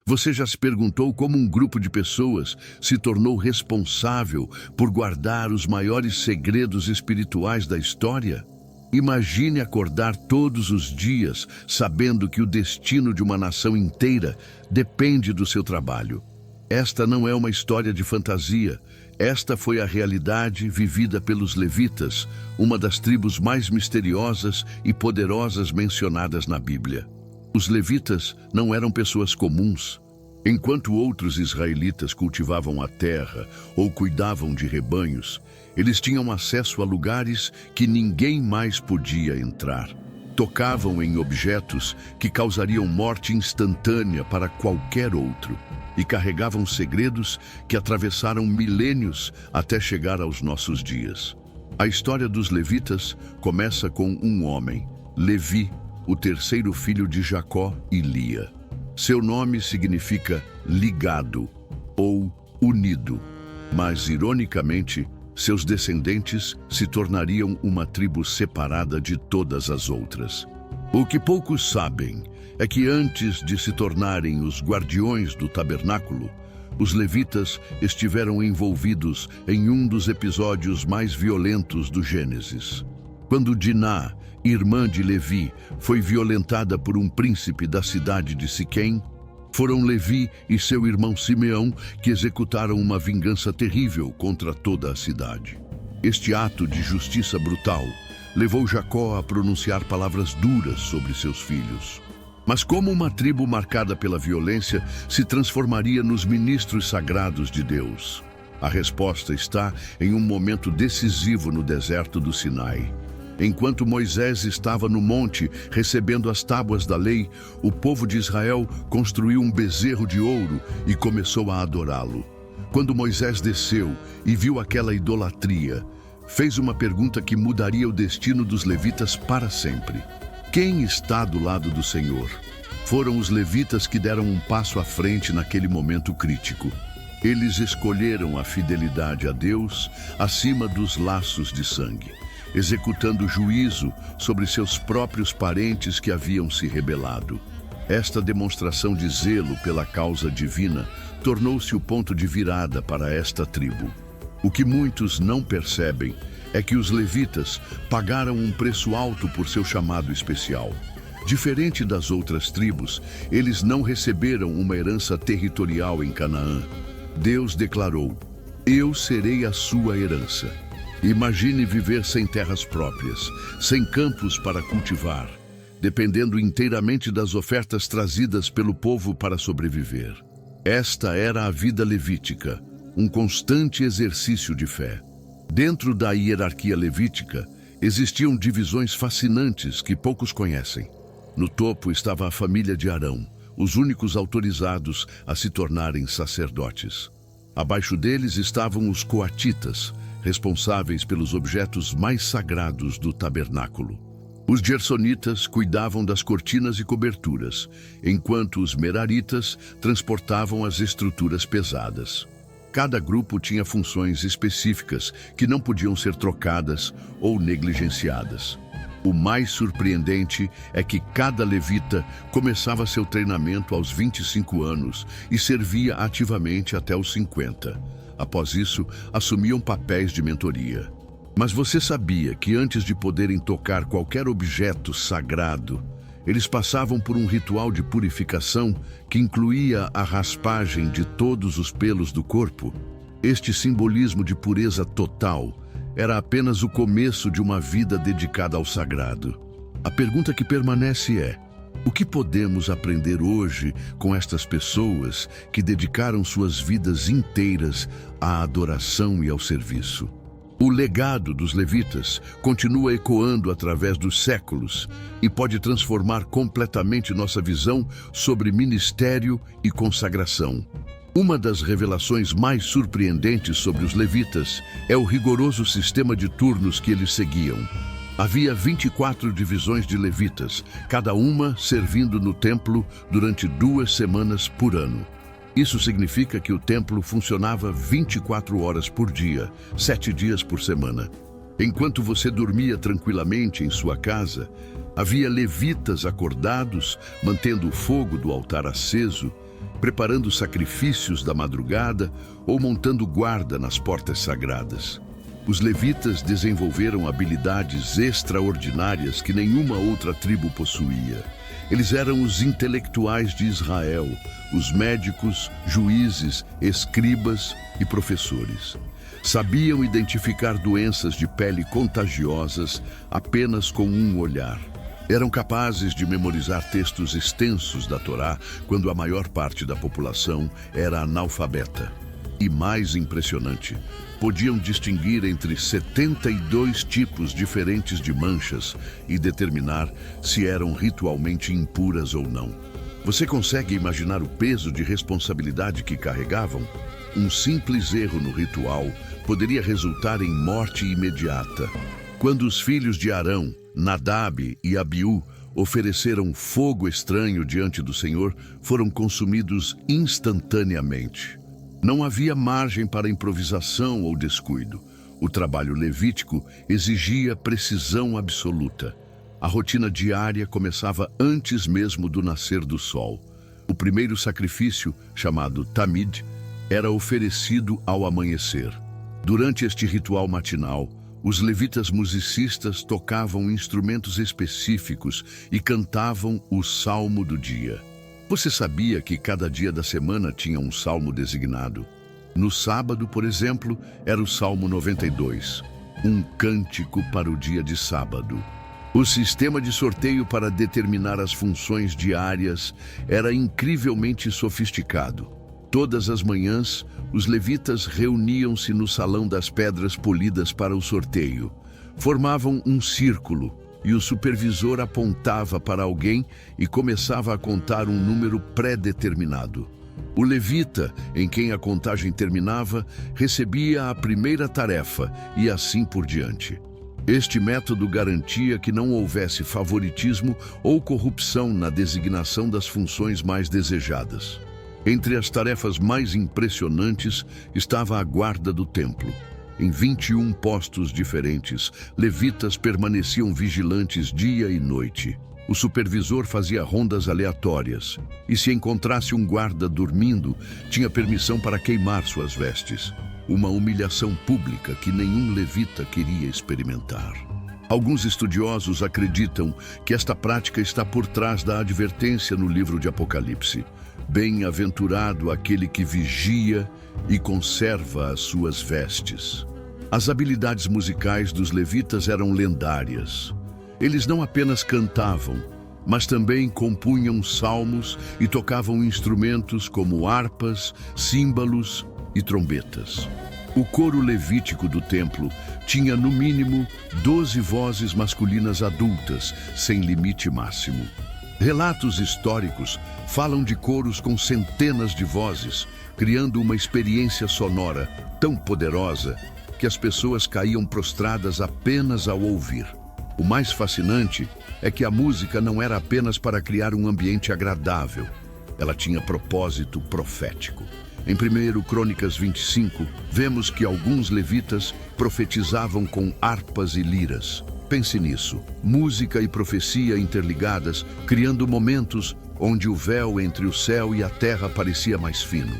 Você já se perguntou como um grupo de pessoas se tornou responsável por guardar os maiores segredos espirituais da história? Imagine acordar todos os dias sabendo que o destino de uma nação inteira depende do seu trabalho. Esta não é uma história de fantasia. Esta foi a realidade vivida pelos levitas, uma das tribos mais misteriosas e poderosas mencionadas na Bíblia. Os levitas não eram pessoas comuns. Enquanto outros israelitas cultivavam a terra ou cuidavam de rebanhos, eles tinham acesso a lugares que ninguém mais podia entrar. Tocavam em objetos que causariam morte instantânea para qualquer outro e carregavam segredos que atravessaram milênios até chegar aos nossos dias. A história dos levitas começa com um homem, Levi, o terceiro filho de Jacó e Lia. Seu nome significa ligado ou unido, mas, ironicamente, seus descendentes se tornariam uma tribo separada de todas as outras. O que poucos sabem é que antes de se tornarem os guardiões do tabernáculo, os levitas estiveram envolvidos em um dos episódios mais violentos do Gênesis. Quando Diná, irmã de Levi, foi violentada por um príncipe da cidade de Siquém, foram Levi e seu irmão Simeão que executaram uma vingança terrível contra toda a cidade. Este ato de justiça brutal levou Jacó a pronunciar palavras duras sobre seus filhos. Mas como uma tribo marcada pela violência se transformaria nos ministros sagrados de Deus? A resposta está em um momento decisivo no deserto do Sinai. Enquanto Moisés estava no monte recebendo as tábuas da lei, o povo de Israel construiu um bezerro de ouro e começou a adorá-lo. Quando Moisés desceu e viu aquela idolatria, fez uma pergunta que mudaria o destino dos levitas para sempre. Quem está do lado do Senhor? Foram os levitas que deram um passo à frente naquele momento crítico. Eles escolheram a fidelidade a Deus acima dos laços de sangue, executando juízo sobre seus próprios parentes que haviam se rebelado. Esta demonstração de zelo pela causa divina tornou-se o ponto de virada para esta tribo. O que muitos não percebem é que os levitas pagaram um preço alto por seu chamado especial. Diferente das outras tribos, eles não receberam uma herança territorial em Canaã. Deus declarou: "Eu serei a sua herança." Imagine viver sem terras próprias, sem campos para cultivar, dependendo inteiramente das ofertas trazidas pelo povo para sobreviver. Esta era a vida levítica, um constante exercício de fé. Dentro da hierarquia levítica, existiam divisões fascinantes que poucos conhecem. No topo estava a família de Arão, os únicos autorizados a se tornarem sacerdotes. Abaixo deles estavam os coatitas, responsáveis pelos objetos mais sagrados do tabernáculo. Os gersonitas cuidavam das cortinas e coberturas, enquanto os meraritas transportavam as estruturas pesadas. Cada grupo tinha funções específicas que não podiam ser trocadas ou negligenciadas. O mais surpreendente é que cada levita começava seu treinamento aos 25 anos e servia ativamente até os 50. Após isso, assumiam papéis de mentoria. Mas você sabia que antes de poderem tocar qualquer objeto sagrado, eles passavam por um ritual de purificação que incluía a raspagem de todos os pelos do corpo? Este simbolismo de pureza total era apenas o começo de uma vida dedicada ao sagrado. A pergunta que permanece é: o que podemos aprender hoje com estas pessoas que dedicaram suas vidas inteiras à adoração e ao serviço? O legado dos levitas continua ecoando através dos séculos e pode transformar completamente nossa visão sobre ministério e consagração. Uma das revelações mais surpreendentes sobre os levitas é o rigoroso sistema de turnos que eles seguiam. Havia 24 divisões de levitas, cada uma servindo no templo durante 2 semanas por ano. Isso significa que o templo funcionava 24 horas por dia, 7 dias por semana. Enquanto você dormia tranquilamente em sua casa, havia levitas acordados, mantendo o fogo do altar aceso preparando sacrifícios da madrugada ou montando guarda nas portas sagradas. Os levitas desenvolveram habilidades extraordinárias que nenhuma outra tribo possuía. Eles eram os intelectuais de Israel, os médicos, juízes, escribas e professores. Sabiam identificar doenças de pele contagiosas apenas com um olhar. Eram capazes de memorizar textos extensos da Torá quando a maior parte da população era analfabeta. E mais impressionante, podiam distinguir entre 72 tipos diferentes de manchas e determinar se eram ritualmente impuras ou não. Você consegue imaginar o peso de responsabilidade que carregavam? Um simples erro no ritual poderia resultar em morte imediata. Quando os filhos de Arão, Nadab e Abiú, ofereceram fogo estranho diante do Senhor, foram consumidos instantaneamente. Não havia margem para improvisação ou descuido. O trabalho levítico exigia precisão absoluta. A rotina diária começava antes mesmo do nascer do sol. O primeiro sacrifício, chamado Tamid, era oferecido ao amanhecer. Durante este ritual matinal, os levitas musicistas tocavam instrumentos específicos e cantavam o salmo do dia. Você sabia que cada dia da semana tinha um salmo designado? No sábado, por exemplo, era o Salmo 92, um cântico para o dia de sábado. O sistema de sorteio para determinar as funções diárias era incrivelmente sofisticado. Todas as manhãs, os levitas reuniam-se no Salão das Pedras Polidas para o sorteio. Formavam um círculo e o supervisor apontava para alguém e começava a contar um número pré-determinado. O levita, em quem a contagem terminava, recebia a primeira tarefa e assim por diante. Este método garantia que não houvesse favoritismo ou corrupção na designação das funções mais desejadas. Entre as tarefas mais impressionantes estava a guarda do templo. Em 21 postos diferentes, levitas permaneciam vigilantes dia e noite. O supervisor fazia rondas aleatórias e, se encontrasse um guarda dormindo, tinha permissão para queimar suas vestes. Uma humilhação pública que nenhum levita queria experimentar. Alguns estudiosos acreditam que esta prática está por trás da advertência no livro de Apocalipse. Bem-aventurado aquele que vigia e conserva as suas vestes. As habilidades musicais dos levitas eram lendárias. Eles não apenas cantavam, mas também compunham salmos e tocavam instrumentos como harpas, símbolos e trombetas. O coro levítico do templo tinha no mínimo 12 vozes masculinas adultas, sem limite máximo. Relatos históricos falam de coros com centenas de vozes, criando uma experiência sonora tão poderosa que as pessoas caíam prostradas apenas ao ouvir. O mais fascinante é que a música não era apenas para criar um ambiente agradável. Ela tinha propósito profético. Em 1 Crônicas 25, vemos que alguns levitas profetizavam com harpas e liras. Pense nisso, música e profecia interligadas, criando momentos onde o véu entre o céu e a terra parecia mais fino.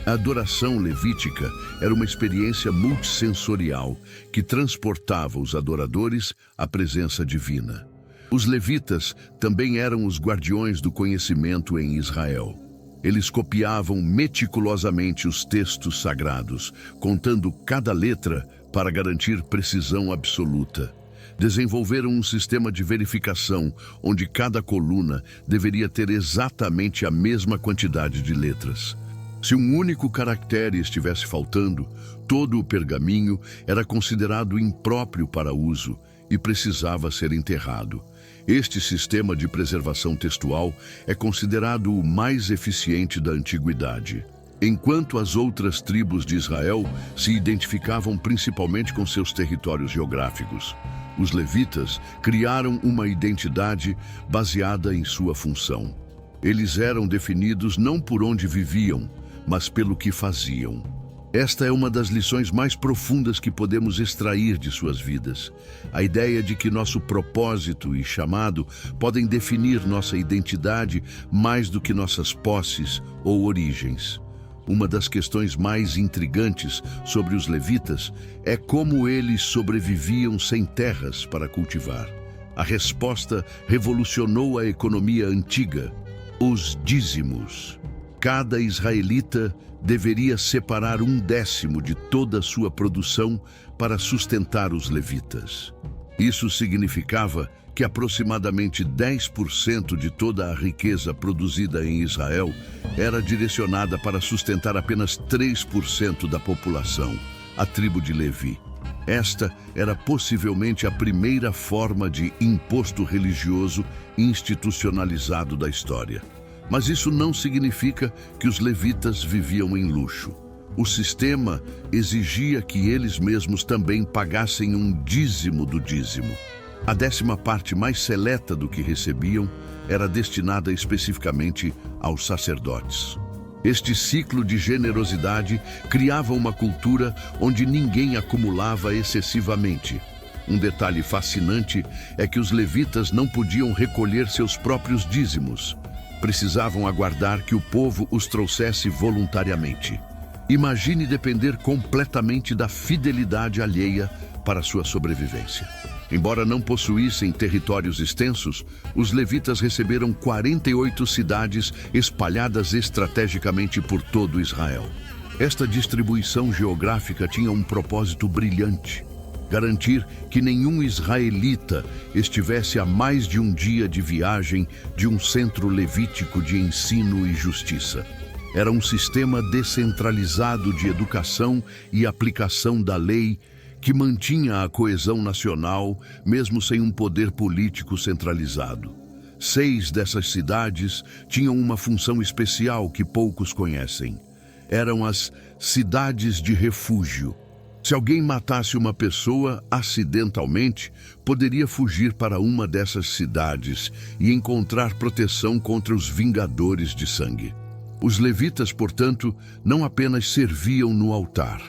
A adoração levítica era uma experiência multissensorial que transportava os adoradores à presença divina. Os levitas também eram os guardiões do conhecimento em Israel. Eles copiavam meticulosamente os textos sagrados, contando cada letra para garantir precisão absoluta. Desenvolveram um sistema de verificação onde cada coluna deveria ter exatamente a mesma quantidade de letras. Se um único caractere estivesse faltando, todo o pergaminho era considerado impróprio para uso e precisava ser enterrado. Este sistema de preservação textual é considerado o mais eficiente da antiguidade. Enquanto as outras tribos de Israel se identificavam principalmente com seus territórios geográficos, os levitas criaram uma identidade baseada em sua função. Eles eram definidos não por onde viviam, mas pelo que faziam. Esta é uma das lições mais profundas que podemos extrair de suas vidas. A ideia de que nosso propósito e chamado podem definir nossa identidade mais do que nossas posses ou origens. Uma das questões mais intrigantes sobre os levitas é como eles sobreviviam sem terras para cultivar. A resposta revolucionou a economia antiga: os dízimos. Cada israelita deveria separar 1/10 de toda a sua produção para sustentar os levitas. Isso significava que aproximadamente 10% de toda a riqueza produzida em Israel era direcionada para sustentar apenas 3% da população, a tribo de Levi. Esta era possivelmente a primeira forma de imposto religioso institucionalizado da história. Mas isso não significa que os levitas viviam em luxo. O sistema exigia que eles mesmos também pagassem um dízimo do dízimo. A 10ª parte mais seleta do que recebiam era destinada especificamente aos sacerdotes. Este ciclo de generosidade criava uma cultura onde ninguém acumulava excessivamente. Um detalhe fascinante é que os levitas não podiam recolher seus próprios dízimos. Precisavam aguardar que o povo os trouxesse voluntariamente. Imagine depender completamente da fidelidade alheia para sua sobrevivência. Embora não possuíssem territórios extensos, os levitas receberam 48 cidades espalhadas estrategicamente por todo Israel. Esta distribuição geográfica tinha um propósito brilhante: garantir que nenhum israelita estivesse a mais de um dia de viagem de um centro levítico de ensino e justiça. Era um sistema descentralizado de educação e aplicação da lei que mantinha a coesão nacional, mesmo sem um poder político centralizado. 6 dessas cidades tinham uma função especial que poucos conhecem. Eram as cidades de refúgio. Se alguém matasse uma pessoa acidentalmente, poderia fugir para uma dessas cidades e encontrar proteção contra os vingadores de sangue. Os levitas, portanto, não apenas serviam no altar,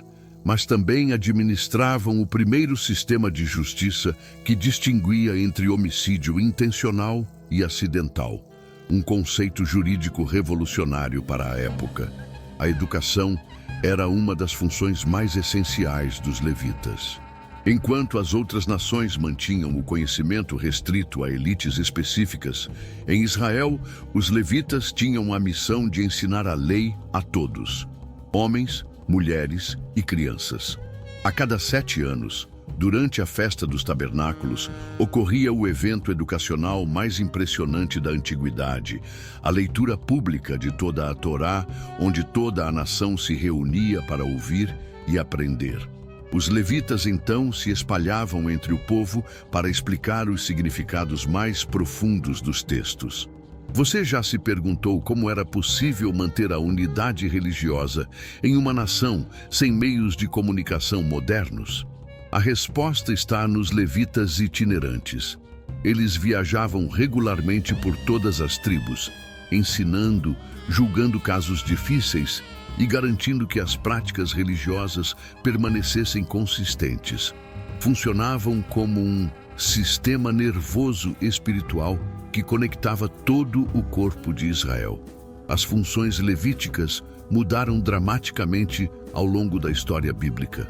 mas também administravam o primeiro sistema de justiça que distinguia entre homicídio intencional e acidental, um conceito jurídico revolucionário para a época. A educação era uma das funções mais essenciais dos levitas. Enquanto as outras nações mantinham o conhecimento restrito a elites específicas, em Israel, os levitas tinham a missão de ensinar a lei a todos: homens, mulheres e crianças. A cada 7 anos, durante a Festa dos Tabernáculos, ocorria o evento educacional mais impressionante da antiguidade, a leitura pública de toda a Torá, onde toda a nação se reunia para ouvir e aprender. Os levitas então se espalhavam entre o povo para explicar os significados mais profundos dos textos. Você já se perguntou como era possível manter a unidade religiosa em uma nação sem meios de comunicação modernos? A resposta está nos levitas itinerantes. Eles viajavam regularmente por todas as tribos, ensinando, julgando casos difíceis e garantindo que as práticas religiosas permanecessem consistentes. Funcionavam como um sistema nervoso espiritual que conectava todo o corpo de Israel. As funções levíticas mudaram dramaticamente ao longo da história bíblica.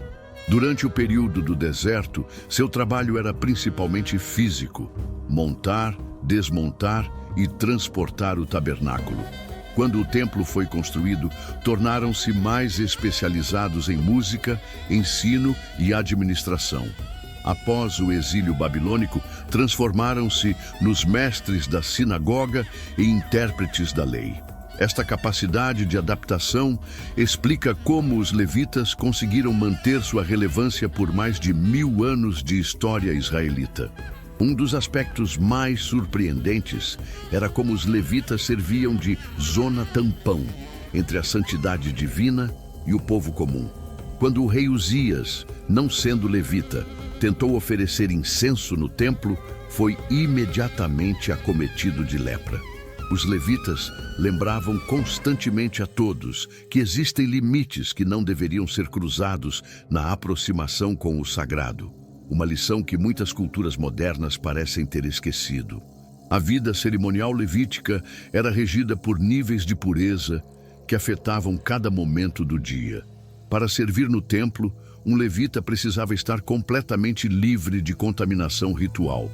Durante o período do deserto, seu trabalho era principalmente físico: montar, desmontar e transportar o tabernáculo. Quando o templo foi construído, tornaram-se mais especializados em música, ensino e administração. Após o exílio babilônico, transformaram-se nos mestres da sinagoga e intérpretes da lei. Esta capacidade de adaptação explica como os levitas conseguiram manter sua relevância por mais de 1000 anos de história israelita. Um dos aspectos mais surpreendentes era como os levitas serviam de zona tampão entre a santidade divina e o povo comum. Quando o rei Uzias, não sendo levita, tentou oferecer incenso no templo, foi imediatamente acometido de lepra. Os levitas lembravam constantemente a todos que existem limites que não deveriam ser cruzados na aproximação com o sagrado, uma lição que muitas culturas modernas parecem ter esquecido. A vida cerimonial levítica era regida por níveis de pureza que afetavam cada momento do dia. Para servir no templo, um levita precisava estar completamente livre de contaminação ritual.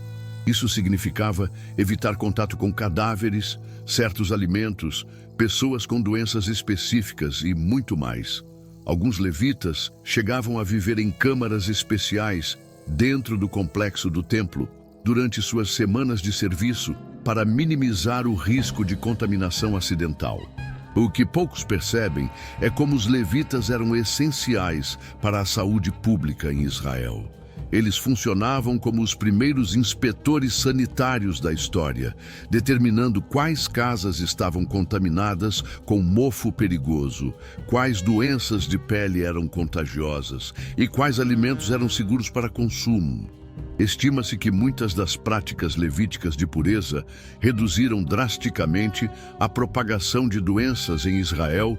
Isso significava evitar contato com cadáveres, certos alimentos, pessoas com doenças específicas e muito mais. Alguns levitas chegavam a viver em câmaras especiais dentro do complexo do templo durante suas semanas de serviço para minimizar o risco de contaminação acidental. O que poucos percebem é como os levitas eram essenciais para a saúde pública em Israel. Eles funcionavam como os primeiros inspetores sanitários da história, determinando quais casas estavam contaminadas com mofo perigoso, quais doenças de pele eram contagiosas e quais alimentos eram seguros para consumo. Estima-se que muitas das práticas levíticas de pureza reduziram drasticamente a propagação de doenças em Israel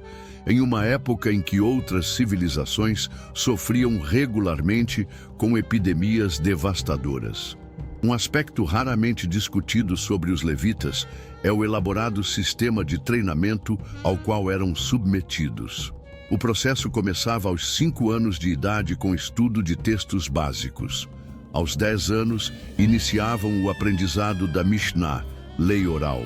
em uma época em que outras civilizações sofriam regularmente com epidemias devastadoras. Um aspecto raramente discutido sobre os levitas é o elaborado sistema de treinamento ao qual eram submetidos. O processo começava aos 5 anos de idade com estudo de textos básicos. Aos 10 anos, iniciavam o aprendizado da Mishnah, lei oral.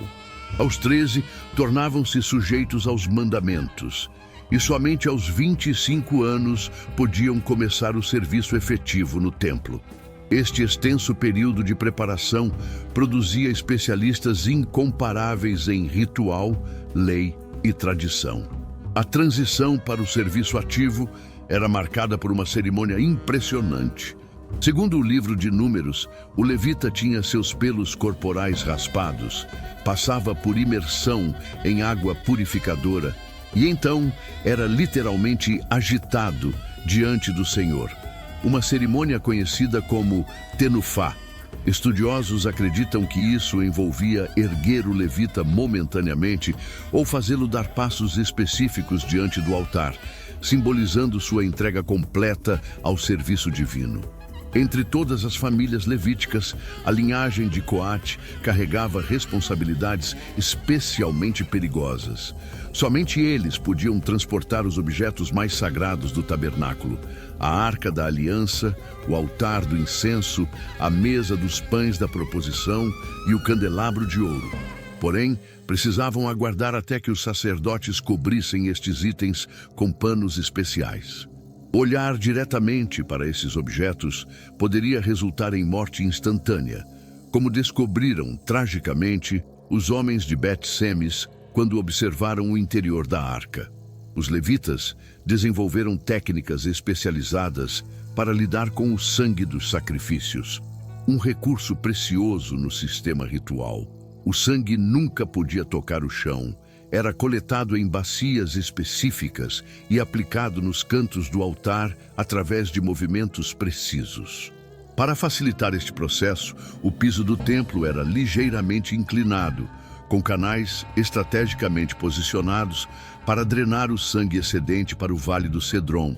Aos 13, tornavam-se sujeitos aos mandamentos. E somente aos 25 anos podiam começar o serviço efetivo no templo. Este extenso período de preparação produzia especialistas incomparáveis em ritual, lei e tradição. A transição para o serviço ativo era marcada por uma cerimônia impressionante. Segundo o livro de Números, o levita tinha seus pelos corporais raspados, passava por imersão em água purificadora e então era literalmente agitado diante do Senhor. Uma cerimônia conhecida como tenufá. Estudiosos acreditam que isso envolvia erguer o levita momentaneamente ou fazê-lo dar passos específicos diante do altar, simbolizando sua entrega completa ao serviço divino. Entre todas as famílias levíticas, a linhagem de Coate carregava responsabilidades especialmente perigosas. Somente eles podiam transportar os objetos mais sagrados do tabernáculo: a arca da aliança, o altar do incenso, a mesa dos pães da proposição e o candelabro de ouro. Porém, precisavam aguardar até que os sacerdotes cobrissem estes itens com panos especiais. Olhar diretamente para esses objetos poderia resultar em morte instantânea, como descobriram, tragicamente, os homens de Bet-Semes quando observaram o interior da arca. Os levitas desenvolveram técnicas especializadas para lidar com o sangue dos sacrifícios, um recurso precioso no sistema ritual. O sangue nunca podia tocar o chão. Era coletado em bacias específicas e aplicado nos cantos do altar através de movimentos precisos. Para facilitar este processo, o piso do templo era ligeiramente inclinado, com canais estrategicamente posicionados para drenar o sangue excedente para o Vale do Cedron,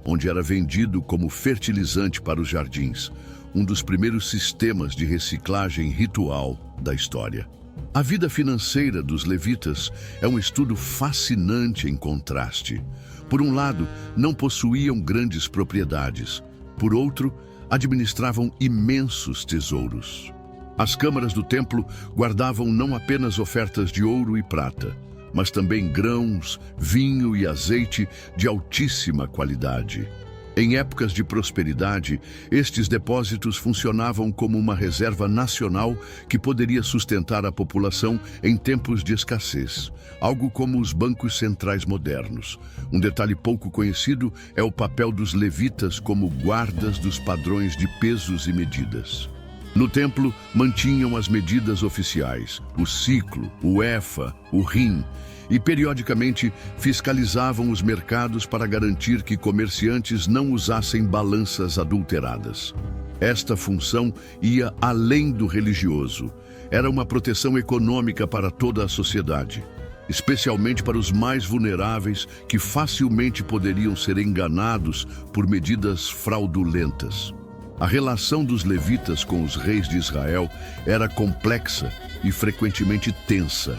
onde era vendido como fertilizante para os jardins, um dos primeiros sistemas de reciclagem ritual da história. A vida financeira dos levitas é um estudo fascinante em contraste. Por um lado, não possuíam grandes propriedades. Por outro, administravam imensos tesouros. As câmaras do templo guardavam não apenas ofertas de ouro e prata, mas também grãos, vinho e azeite de altíssima qualidade. Em épocas de prosperidade, estes depósitos funcionavam como uma reserva nacional que poderia sustentar a população em tempos de escassez, algo como os bancos centrais modernos. Um detalhe pouco conhecido é o papel dos levitas como guardas dos padrões de pesos e medidas. No templo, mantinham as medidas oficiais, o ciclo, o efa, o rim, e periodicamente fiscalizavam os mercados para garantir que comerciantes não usassem balanças adulteradas. Esta função ia além do religioso. Era uma proteção econômica para toda a sociedade, especialmente para os mais vulneráveis que facilmente poderiam ser enganados por medidas fraudulentas. A relação dos levitas com os reis de Israel era complexa e frequentemente tensa.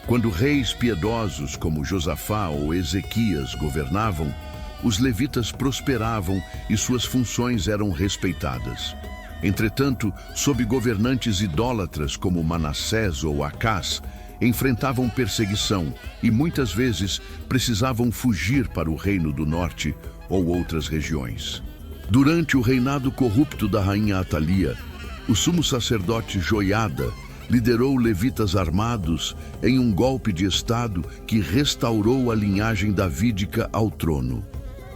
Quando reis piedosos como Josafá ou Ezequias governavam, os levitas prosperavam e suas funções eram respeitadas. Entretanto, sob governantes idólatras como Manassés ou Acás, enfrentavam perseguição e muitas vezes precisavam fugir para o reino do norte ou outras regiões. Durante o reinado corrupto da rainha Atalia, o sumo sacerdote Joiada liderou levitas armados em um golpe de estado que restaurou a linhagem davídica ao trono.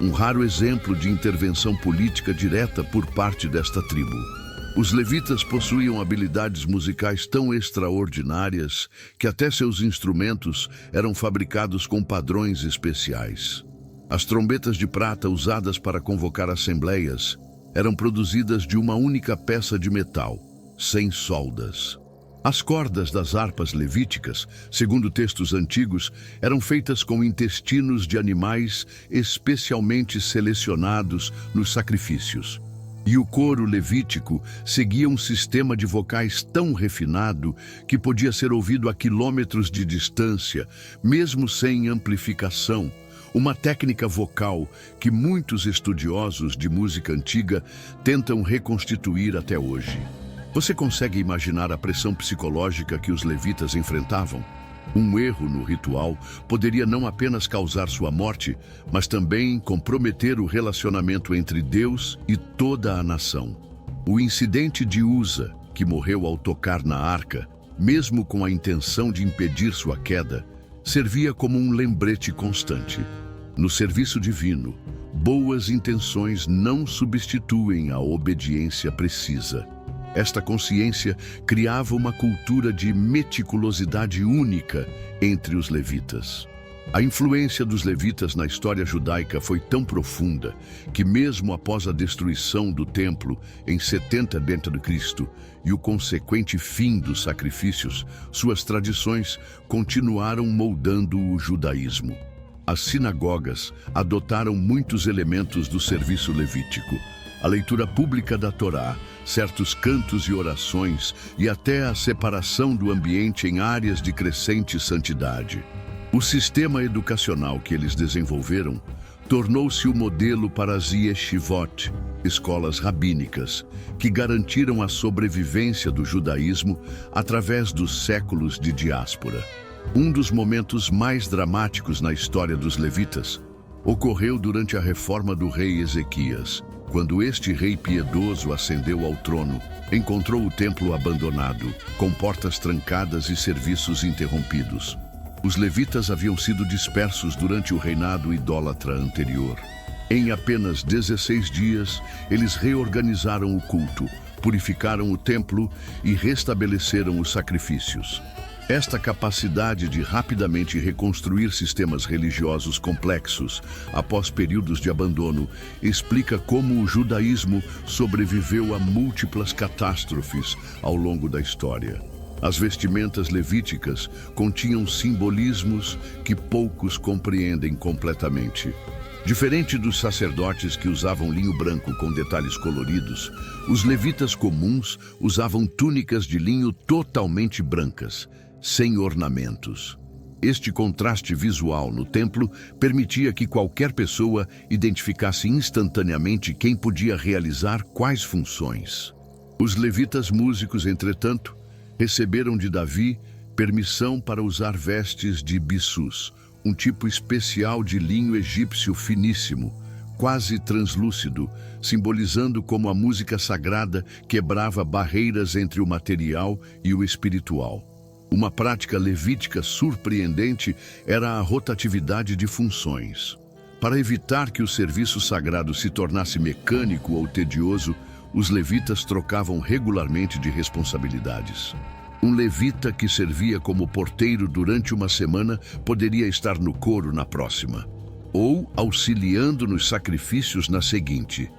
Um raro exemplo de intervenção política direta por parte desta tribo. Os levitas possuíam habilidades musicais tão extraordinárias que até seus instrumentos eram fabricados com padrões especiais. As trombetas de prata usadas para convocar assembleias eram produzidas de uma única peça de metal, sem soldas. As cordas das harpas levíticas, segundo textos antigos, eram feitas com intestinos de animais especialmente selecionados nos sacrifícios. E o coro levítico seguia um sistema de vocais tão refinado que podia ser ouvido a quilômetros de distância, mesmo sem amplificação. Uma técnica vocal que muitos estudiosos de música antiga tentam reconstituir até hoje. Você consegue imaginar a pressão psicológica que os levitas enfrentavam? Um erro no ritual poderia não apenas causar sua morte, mas também comprometer o relacionamento entre Deus e toda a nação. O incidente de Uza, que morreu ao tocar na arca, mesmo com a intenção de impedir sua queda, servia como um lembrete constante. No serviço divino, boas intenções não substituem a obediência precisa. Esta consciência criava uma cultura de meticulosidade única entre os levitas. A influência dos levitas na história judaica foi tão profunda que mesmo após a destruição do templo em 70 d.C. e o consequente fim dos sacrifícios, suas tradições continuaram moldando o judaísmo. As sinagogas adotaram muitos elementos do serviço levítico. A leitura pública da Torá, certos cantos e orações e até a separação do ambiente em áreas de crescente santidade. O sistema educacional que eles desenvolveram tornou-se o modelo para as yeshivot, escolas rabínicas, que garantiram a sobrevivência do judaísmo através dos séculos de diáspora. Um dos momentos mais dramáticos na história dos levitas ocorreu durante a reforma do rei Ezequias. Quando este rei piedoso ascendeu ao trono, encontrou o templo abandonado, com portas trancadas e serviços interrompidos. Os levitas haviam sido dispersos durante o reinado idólatra anterior. Em apenas 16 dias, eles reorganizaram o culto, purificaram o templo e restabeleceram os sacrifícios. Esta capacidade de rapidamente reconstruir sistemas religiosos complexos após períodos de abandono explica como o judaísmo sobreviveu a múltiplas catástrofes ao longo da história. As vestimentas levíticas continham simbolismos que poucos compreendem completamente. Diferente dos sacerdotes que usavam linho branco com detalhes coloridos, os levitas comuns usavam túnicas de linho totalmente brancas, sem ornamentos. Este contraste visual no templo permitia que qualquer pessoa identificasse instantaneamente quem podia realizar quais funções. Os levitas músicos, entretanto, receberam de Davi permissão para usar vestes de bissus, um tipo especial de linho egípcio finíssimo, quase translúcido, simbolizando como a música sagrada quebrava barreiras entre o material e o espiritual. Uma prática levítica surpreendente era a rotatividade de funções. Para evitar que o serviço sagrado se tornasse mecânico ou tedioso, os levitas trocavam regularmente de responsabilidades. Um levita que servia como porteiro durante uma semana poderia estar no coro na próxima, ou auxiliando nos sacrifícios na seguinte.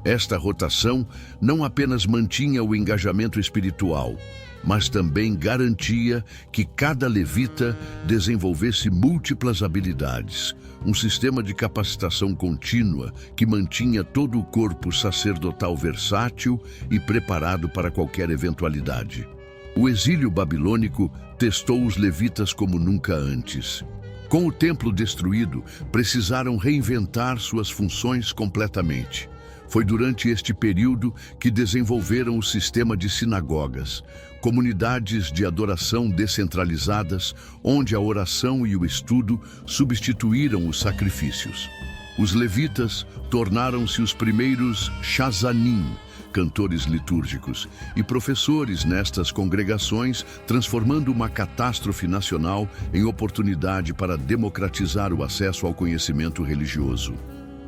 Esta rotação não apenas mantinha o engajamento espiritual, mas também garantia que cada levita desenvolvesse múltiplas habilidades, um sistema de capacitação contínua que mantinha todo o corpo sacerdotal versátil e preparado para qualquer eventualidade. O exílio babilônico testou os levitas como nunca antes. Com o templo destruído, precisaram reinventar suas funções completamente. Foi durante este período que desenvolveram o sistema de sinagogas, comunidades de adoração descentralizadas, onde a oração e o estudo substituíram os sacrifícios. Os levitas tornaram-se os primeiros shazanim, cantores litúrgicos, e professores nestas congregações, transformando uma catástrofe nacional em oportunidade para democratizar o acesso ao conhecimento religioso.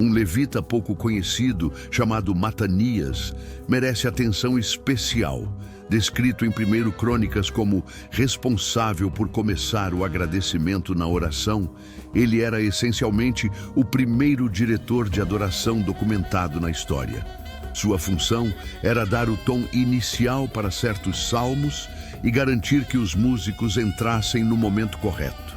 Um levita pouco conhecido, chamado Matanias, merece atenção especial. Descrito em 1 Crônicas como responsável por começar o agradecimento na oração, ele era essencialmente o primeiro diretor de adoração documentado na história. Sua função era dar o tom inicial para certos salmos e garantir que os músicos entrassem no momento correto.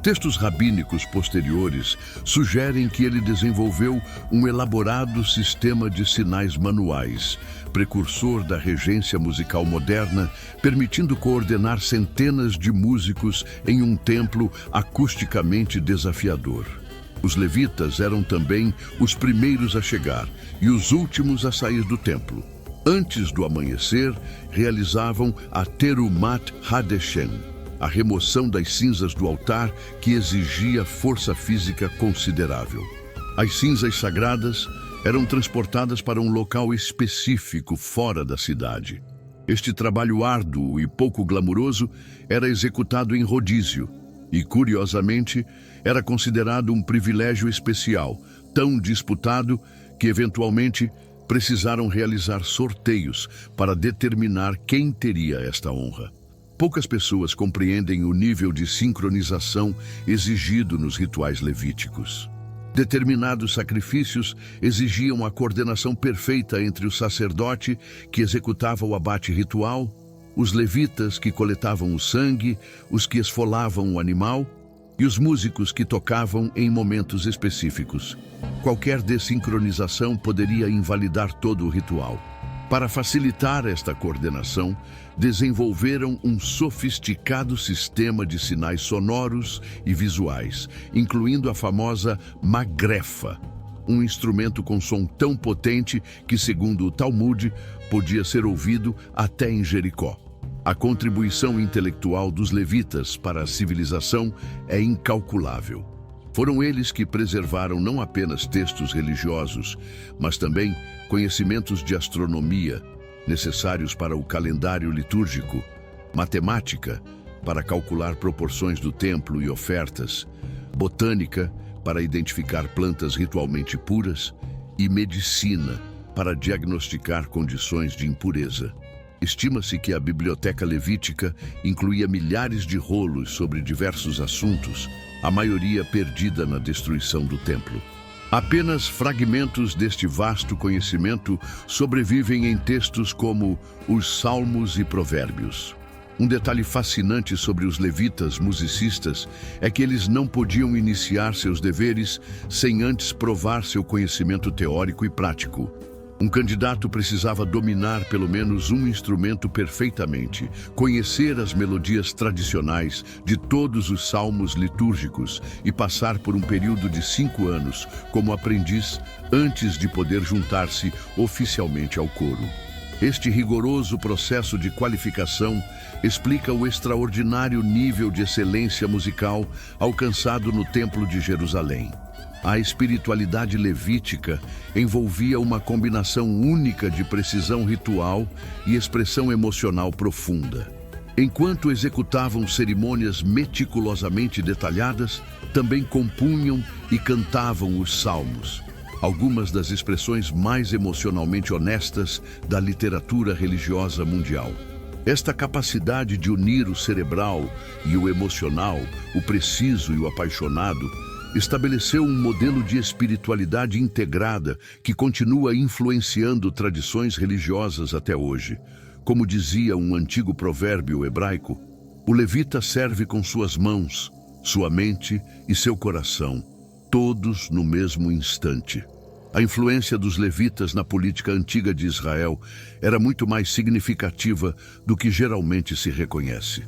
Textos rabínicos posteriores sugerem que ele desenvolveu um elaborado sistema de sinais manuais, precursor da regência musical moderna, permitindo coordenar centenas de músicos em um templo acusticamente desafiador. Os levitas eram também os primeiros a chegar e os últimos a sair do templo. Antes do amanhecer, realizavam a Terumat Hadeshen, a remoção das cinzas do altar que exigia força física considerável. As cinzas sagradas eram transportadas para um local específico fora da cidade. Este trabalho árduo e pouco glamuroso era executado em rodízio e, curiosamente, era considerado um privilégio especial, tão disputado que, eventualmente, precisaram realizar sorteios para determinar quem teria esta honra. Poucas pessoas compreendem o nível de sincronização exigido nos rituais levíticos. Determinados sacrifícios exigiam a coordenação perfeita entre o sacerdote, que executava o abate ritual, os levitas, que coletavam o sangue, os que esfolavam o animal, e os músicos, que tocavam em momentos específicos. Qualquer desincronização poderia invalidar todo o ritual. Para facilitar esta coordenação, desenvolveram um sofisticado sistema de sinais sonoros e visuais, incluindo a famosa magrefa, um instrumento com som tão potente que, segundo o Talmud, podia ser ouvido até em Jericó. A contribuição intelectual dos levitas para a civilização é incalculável. Foram eles que preservaram não apenas textos religiosos, mas também conhecimentos de astronomia, necessários para o calendário litúrgico, matemática, para calcular proporções do templo e ofertas, botânica, para identificar plantas ritualmente puras, e medicina, para diagnosticar condições de impureza. Estima-se que a biblioteca levítica incluía milhares de rolos sobre diversos assuntos, a maioria perdida na destruição do templo. Apenas fragmentos deste vasto conhecimento sobrevivem em textos como os Salmos e Provérbios. Um detalhe fascinante sobre os levitas musicistas é que eles não podiam iniciar seus deveres sem antes provar seu conhecimento teórico e prático. Um candidato precisava dominar pelo menos um instrumento perfeitamente, conhecer as melodias tradicionais de todos os salmos litúrgicos e passar por um período de 5 anos como aprendiz antes de poder juntar-se oficialmente ao coro. Este rigoroso processo de qualificação explica o extraordinário nível de excelência musical alcançado no Templo de Jerusalém. A espiritualidade levítica envolvia uma combinação única de precisão ritual e expressão emocional profunda. Enquanto executavam cerimônias meticulosamente detalhadas, também compunham e cantavam os salmos, algumas das expressões mais emocionalmente honestas da literatura religiosa mundial. Esta capacidade de unir o cerebral e o emocional, o preciso e o apaixonado, estabeleceu um modelo de espiritualidade integrada que continua influenciando tradições religiosas até hoje. Como dizia um antigo provérbio hebraico, o levita serve com suas mãos, sua mente e seu coração, todos no mesmo instante. A influência dos levitas na política antiga de Israel era muito mais significativa do que geralmente se reconhece.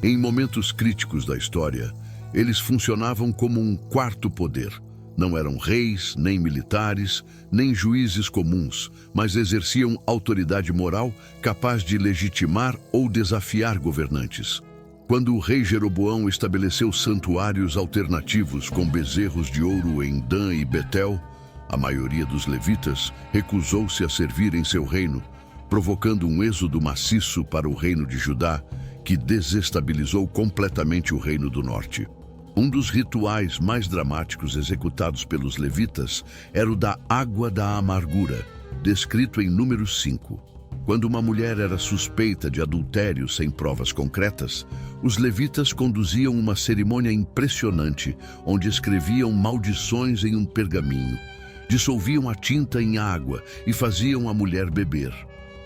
Em momentos críticos da história, eles funcionavam como um quarto poder. Não eram reis, nem militares, nem juízes comuns, mas exerciam autoridade moral capaz de legitimar ou desafiar governantes. Quando o rei Jeroboão estabeleceu santuários alternativos com bezerros de ouro em Dan e Betel, a maioria dos levitas recusou-se a servir em seu reino, provocando um êxodo maciço para o reino de Judá, que desestabilizou completamente o reino do norte. Um dos rituais mais dramáticos executados pelos levitas era o da água da amargura, descrito em Números 5. Quando uma mulher era suspeita de adultério sem provas concretas, os levitas conduziam uma cerimônia impressionante, onde escreviam maldições em um pergaminho, dissolviam a tinta em água e faziam a mulher beber.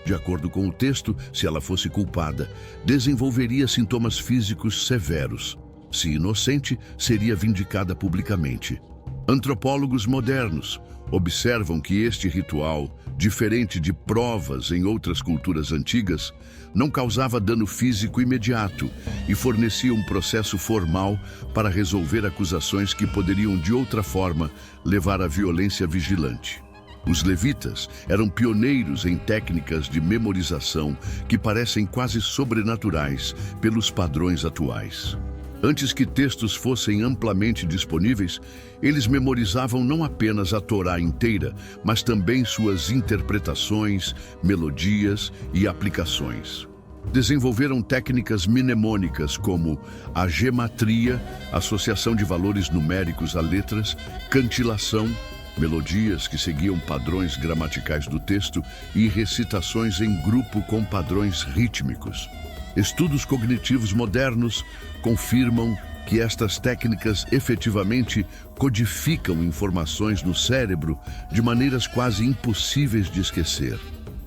De acordo com o texto, se ela fosse culpada, desenvolveria sintomas físicos severos. Se inocente, seria vindicada publicamente. Antropólogos modernos observam que este ritual, diferente de provas em outras culturas antigas, não causava dano físico imediato e fornecia um processo formal para resolver acusações que poderiam, de outra forma, levar à violência vigilante. Os levitas eram pioneiros em técnicas de memorização que parecem quase sobrenaturais pelos padrões atuais. Antes que textos fossem amplamente disponíveis, eles memorizavam não apenas a Torá inteira, mas também suas interpretações, melodias e aplicações. Desenvolveram técnicas mnemônicas como a gematria, associação de valores numéricos a letras, cantilação, melodias que seguiam padrões gramaticais do texto e recitações em grupo com padrões rítmicos. Estudos cognitivos modernos confirmam que estas técnicas efetivamente codificam informações no cérebro de maneiras quase impossíveis de esquecer.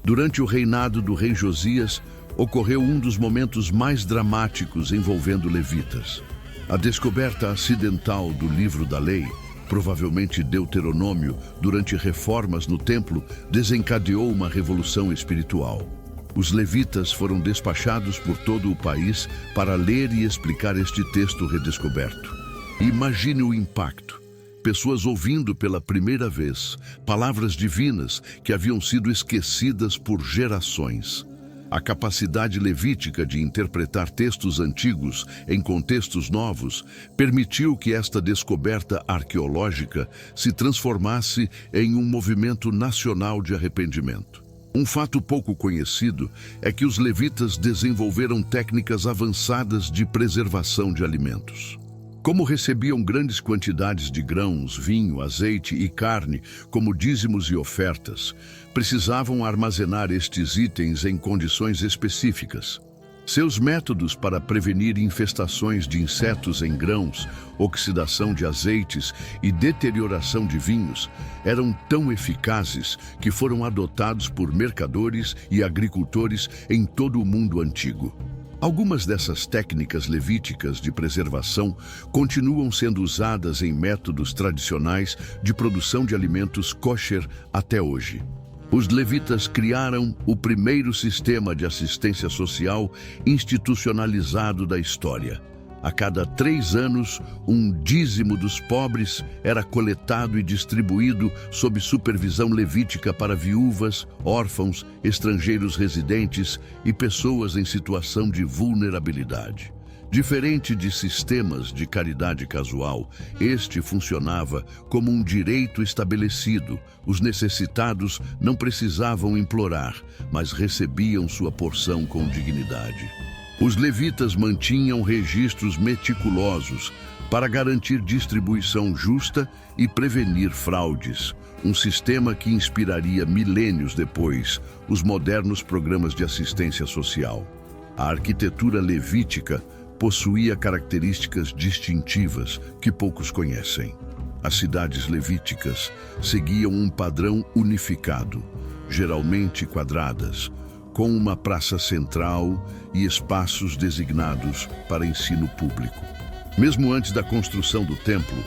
Durante o reinado do rei Josias, ocorreu um dos momentos mais dramáticos envolvendo levitas. A descoberta acidental do livro da lei, provavelmente Deuteronômio, durante reformas no templo, desencadeou uma revolução espiritual. Os levitas foram despachados por todo o país para ler e explicar este texto redescoberto. Imagine o impacto. Pessoas ouvindo pela primeira vez palavras divinas que haviam sido esquecidas por gerações. A capacidade levítica de interpretar textos antigos em contextos novos permitiu que esta descoberta arqueológica se transformasse em um movimento nacional de arrependimento. Um fato pouco conhecido é que os levitas desenvolveram técnicas avançadas de preservação de alimentos. Como recebiam grandes quantidades de grãos, vinho, azeite e carne como dízimos e ofertas, precisavam armazenar estes itens em condições específicas. Seus métodos para prevenir infestações de insetos em grãos, oxidação de azeites e deterioração de vinhos eram tão eficazes que foram adotados por mercadores e agricultores em todo o mundo antigo. Algumas dessas técnicas levíticas de preservação continuam sendo usadas em métodos tradicionais de produção de alimentos kosher até hoje. Os levitas criaram o primeiro sistema de assistência social institucionalizado da história. A cada 3 anos, um dízimo dos pobres era coletado e distribuído sob supervisão levítica para viúvas, órfãos, estrangeiros residentes e pessoas em situação de vulnerabilidade. Diferente de sistemas de caridade casual, este funcionava como um direito estabelecido. Os necessitados não precisavam implorar, mas recebiam sua porção com dignidade. Os levitas mantinham registros meticulosos para garantir distribuição justa e prevenir fraudes, um sistema que inspiraria milênios depois os modernos programas de assistência social. A arquitetura levítica possuía características distintivas que poucos conhecem. As cidades levíticas seguiam um padrão unificado, geralmente quadradas, com uma praça central e espaços designados para ensino público. Mesmo antes da construção do templo,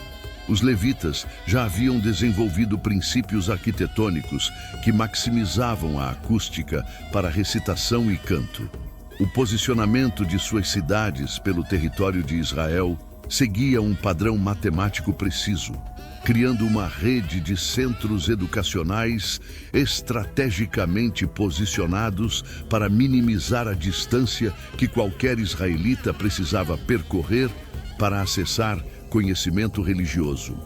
os levitas já haviam desenvolvido princípios arquitetônicos que maximizavam a acústica para recitação e canto. O posicionamento de suas cidades pelo território de Israel seguia um padrão matemático preciso, criando uma rede de centros educacionais estrategicamente posicionados para minimizar a distância que qualquer israelita precisava percorrer para acessar conhecimento religioso.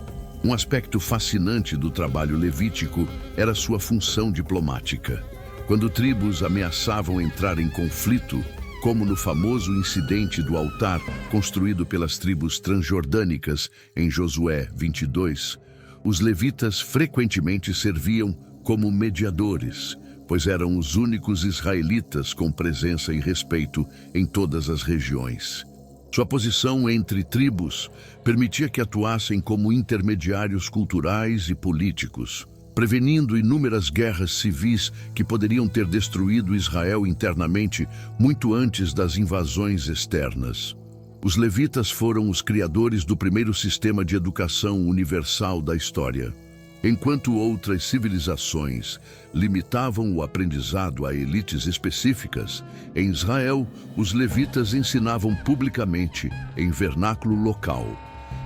Um aspecto fascinante do trabalho levítico era sua função diplomática. Quando tribos ameaçavam entrar em conflito, como no famoso incidente do altar construído pelas tribos transjordânicas em Josué 22, os levitas frequentemente serviam como mediadores, pois eram os únicos israelitas com presença e respeito em todas as regiões. Sua posição entre tribos permitia que atuassem como intermediários culturais e políticos, prevenindo inúmeras guerras civis que poderiam ter destruído Israel internamente muito antes das invasões externas. Os levitas foram os criadores do primeiro sistema de educação universal da história. Enquanto outras civilizações limitavam o aprendizado a elites específicas, em Israel, os levitas ensinavam publicamente em vernáculo local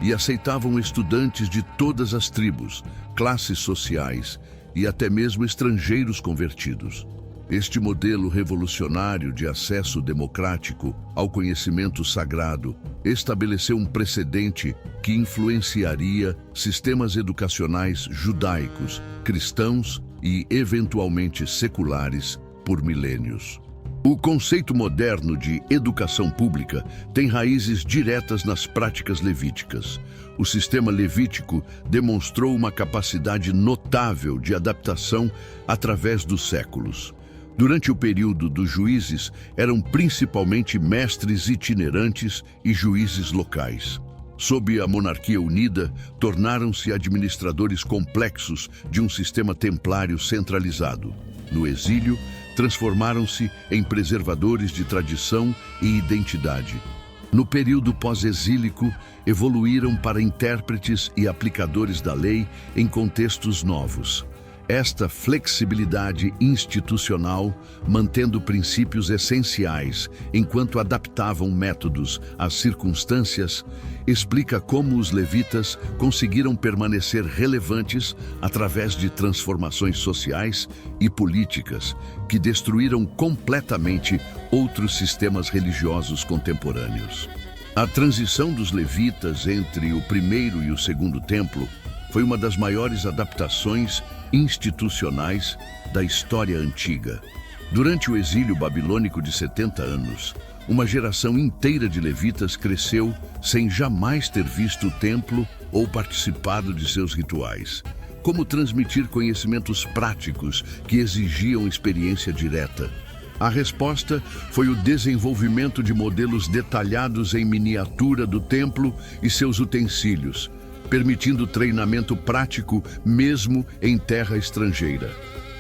e aceitavam estudantes de todas as tribos, classes sociais e até mesmo estrangeiros convertidos. Este modelo revolucionário de acesso democrático ao conhecimento sagrado estabeleceu um precedente que influenciaria sistemas educacionais judaicos, cristãos e, eventualmente, seculares por milênios. O conceito moderno de educação pública tem raízes diretas nas práticas levíticas. O sistema levítico demonstrou uma capacidade notável de adaptação através dos séculos. Durante o período dos juízes, eram principalmente mestres itinerantes e juízes locais. Sob a monarquia unida, tornaram-se administradores complexos de um sistema templário centralizado. No exílio, transformaram-se em preservadores de tradição e identidade. No período pós-exílico, evoluíram para intérpretes e aplicadores da lei em contextos novos. Esta flexibilidade institucional, mantendo princípios essenciais enquanto adaptavam métodos às circunstâncias, explica como os levitas conseguiram permanecer relevantes através de transformações sociais e políticas que destruíram completamente outros sistemas religiosos contemporâneos. A transição dos levitas entre o primeiro e o segundo templo foi uma das maiores adaptações institucionais da história antiga. Durante o exílio babilônico de 70 anos, uma geração inteira de levitas cresceu sem jamais ter visto o templo ou participado de seus rituais. Como transmitir conhecimentos práticos que exigiam experiência direta? A resposta foi o desenvolvimento de modelos detalhados em miniatura do templo e seus utensílios, permitindo treinamento prático mesmo em terra estrangeira.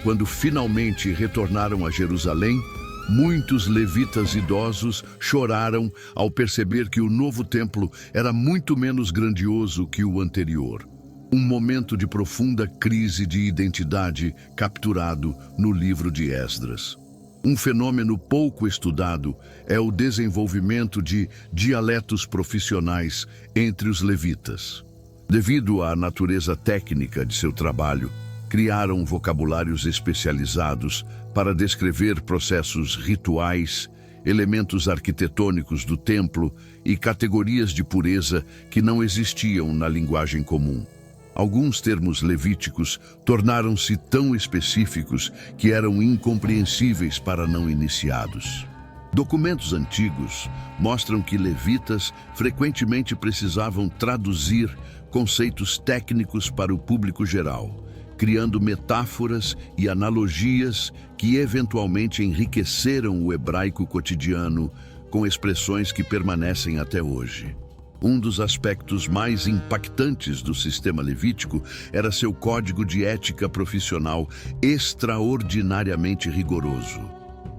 Quando finalmente retornaram a Jerusalém, muitos levitas idosos choraram ao perceber que o novo templo era muito menos grandioso que o anterior. Um momento de profunda crise de identidade capturado no livro de Esdras. Um fenômeno pouco estudado é o desenvolvimento de dialetos profissionais entre os levitas. Devido à natureza técnica de seu trabalho, criaram vocabulários especializados para descrever processos rituais, elementos arquitetônicos do templo e categorias de pureza que não existiam na linguagem comum. Alguns termos levíticos tornaram-se tão específicos que eram incompreensíveis para não iniciados. Documentos antigos mostram que levitas frequentemente precisavam traduzir conceitos técnicos para o público geral, criando metáforas e analogias que eventualmente enriqueceram o hebraico cotidiano com expressões que permanecem até hoje. Um dos aspectos mais impactantes do sistema levítico era seu código de ética profissional extraordinariamente rigoroso.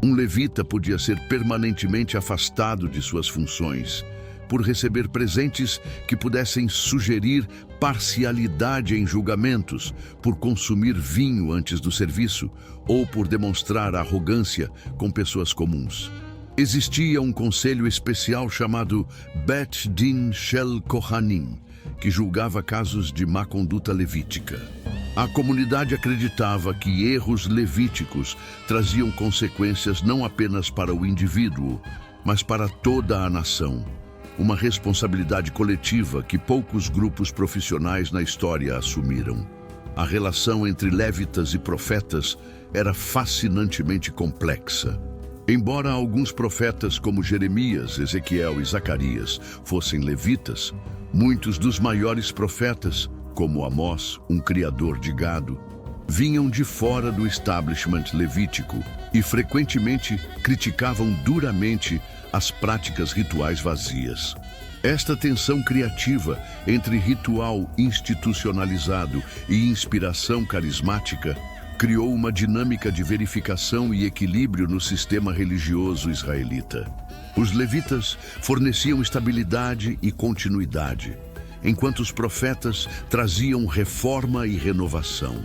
Um levita podia ser permanentemente afastado de suas funções, por receber presentes que pudessem sugerir parcialidade em julgamentos, por consumir vinho antes do serviço ou por demonstrar arrogância com pessoas comuns. Existia um conselho especial chamado Bet Din Shel Kohanim, que julgava casos de má conduta levítica. A comunidade acreditava que erros levíticos traziam consequências não apenas para o indivíduo, mas para toda a nação. Uma responsabilidade coletiva que poucos grupos profissionais na história assumiram. A relação entre lévitas e profetas era fascinantemente complexa. Embora alguns profetas como Jeremias, Ezequiel e Zacarias fossem levitas, muitos dos maiores profetas, como Amós, um criador de gado, vinham de fora do establishment levítico e frequentemente criticavam duramente as práticas rituais vazias. Esta tensão criativa entre ritual institucionalizado e inspiração carismática criou uma dinâmica de verificação e equilíbrio no sistema religioso israelita. Os levitas forneciam estabilidade e continuidade, enquanto os profetas traziam reforma e renovação.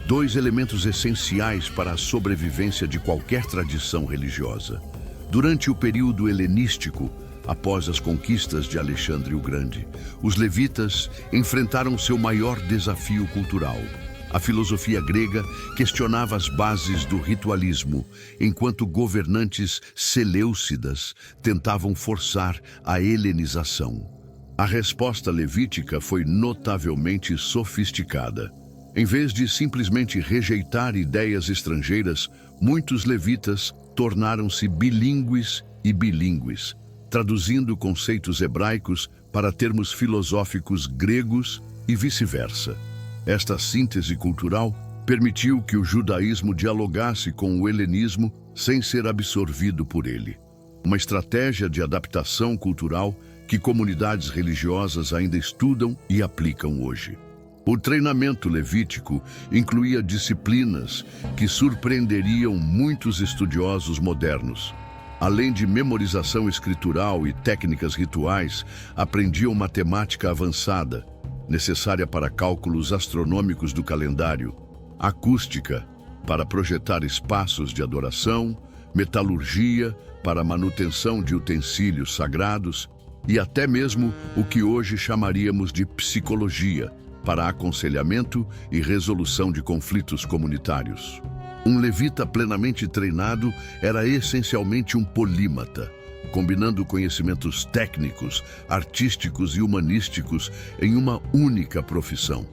Dois elementos essenciais para a sobrevivência de qualquer tradição religiosa. Durante o período helenístico, após as conquistas de Alexandre o Grande, os levitas enfrentaram seu maior desafio cultural. A filosofia grega questionava as bases do ritualismo, enquanto governantes seleucidas tentavam forçar a helenização. A resposta levítica foi notavelmente sofisticada. Em vez de simplesmente rejeitar ideias estrangeiras, muitos levitas tornaram-se bilíngues e bilíngues, traduzindo conceitos hebraicos para termos filosóficos gregos e vice-versa. Esta síntese cultural permitiu que o judaísmo dialogasse com o helenismo sem ser absorvido por ele. Uma estratégia de adaptação cultural que comunidades religiosas ainda estudam e aplicam hoje. O treinamento levítico incluía disciplinas que surpreenderiam muitos estudiosos modernos. Além de memorização escritural e técnicas rituais, aprendiam matemática avançada, necessária para cálculos astronômicos do calendário, acústica, para projetar espaços de adoração, metalurgia, para manutenção de utensílios sagrados e até mesmo o que hoje chamaríamos de psicologia, para aconselhamento e resolução de conflitos comunitários. Um levita plenamente treinado era essencialmente um polímata, combinando conhecimentos técnicos, artísticos e humanísticos em uma única profissão.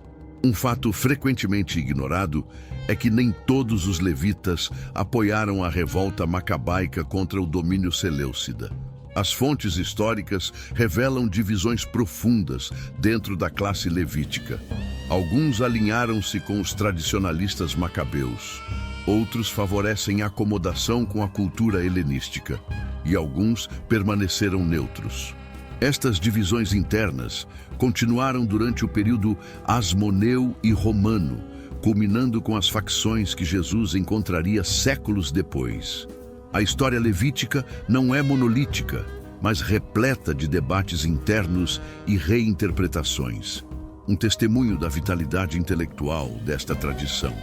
Um fato frequentemente ignorado é que nem todos os levitas apoiaram a revolta macabaica contra o domínio seleucida. As fontes históricas revelam divisões profundas dentro da classe levítica. Alguns alinharam-se com os tradicionalistas macabeus, outros favorecem a acomodação com a cultura helenística, e alguns permaneceram neutros. Estas divisões internas continuaram durante o período asmoneu e romano, culminando com as facções que Jesus encontraria séculos depois. A história levítica não é monolítica, mas repleta de debates internos e reinterpretações. Um testemunho da vitalidade intelectual desta tradição.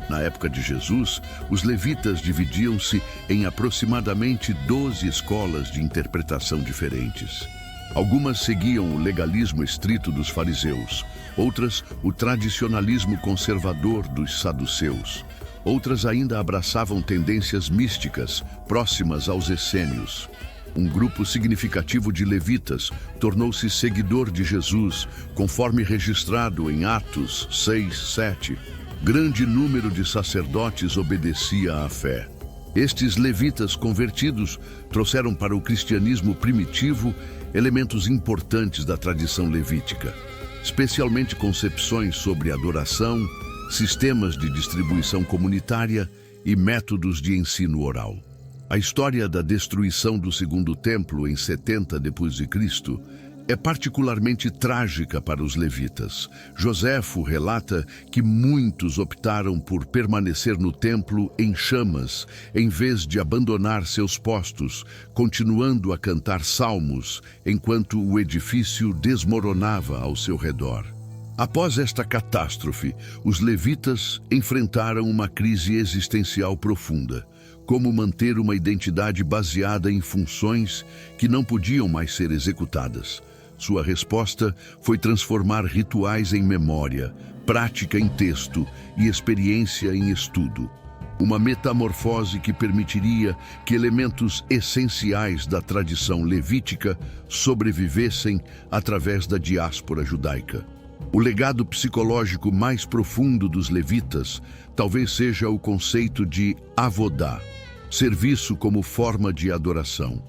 Na época de Jesus, os levitas dividiam-se em aproximadamente 12 escolas de interpretação diferentes. Algumas seguiam o legalismo estrito dos fariseus, outras o tradicionalismo conservador dos saduceus. Outras ainda abraçavam tendências místicas próximas aos essênios. Um grupo significativo de levitas tornou-se seguidor de Jesus, conforme registrado em Atos 6:7. Grande número de sacerdotes obedecia à fé. Estes levitas convertidos trouxeram para o cristianismo primitivo elementos importantes da tradição levítica, especialmente concepções sobre adoração, sistemas de distribuição comunitária e métodos de ensino oral. A história da destruição do Segundo Templo em 70 d.C. é particularmente trágica para os levitas. Joséfo relata que muitos optaram por permanecer no templo em chamas, em vez de abandonar seus postos, continuando a cantar salmos, enquanto o edifício desmoronava ao seu redor. Após esta catástrofe, os levitas enfrentaram uma crise existencial profunda. Como manter uma identidade baseada em funções que não podiam mais ser executadas? Sua resposta foi transformar rituais em memória, prática em texto e experiência em estudo. Uma metamorfose que permitiria que elementos essenciais da tradição levítica sobrevivessem através da diáspora judaica. O legado psicológico mais profundo dos levitas talvez seja o conceito de avodá, serviço como forma de adoração.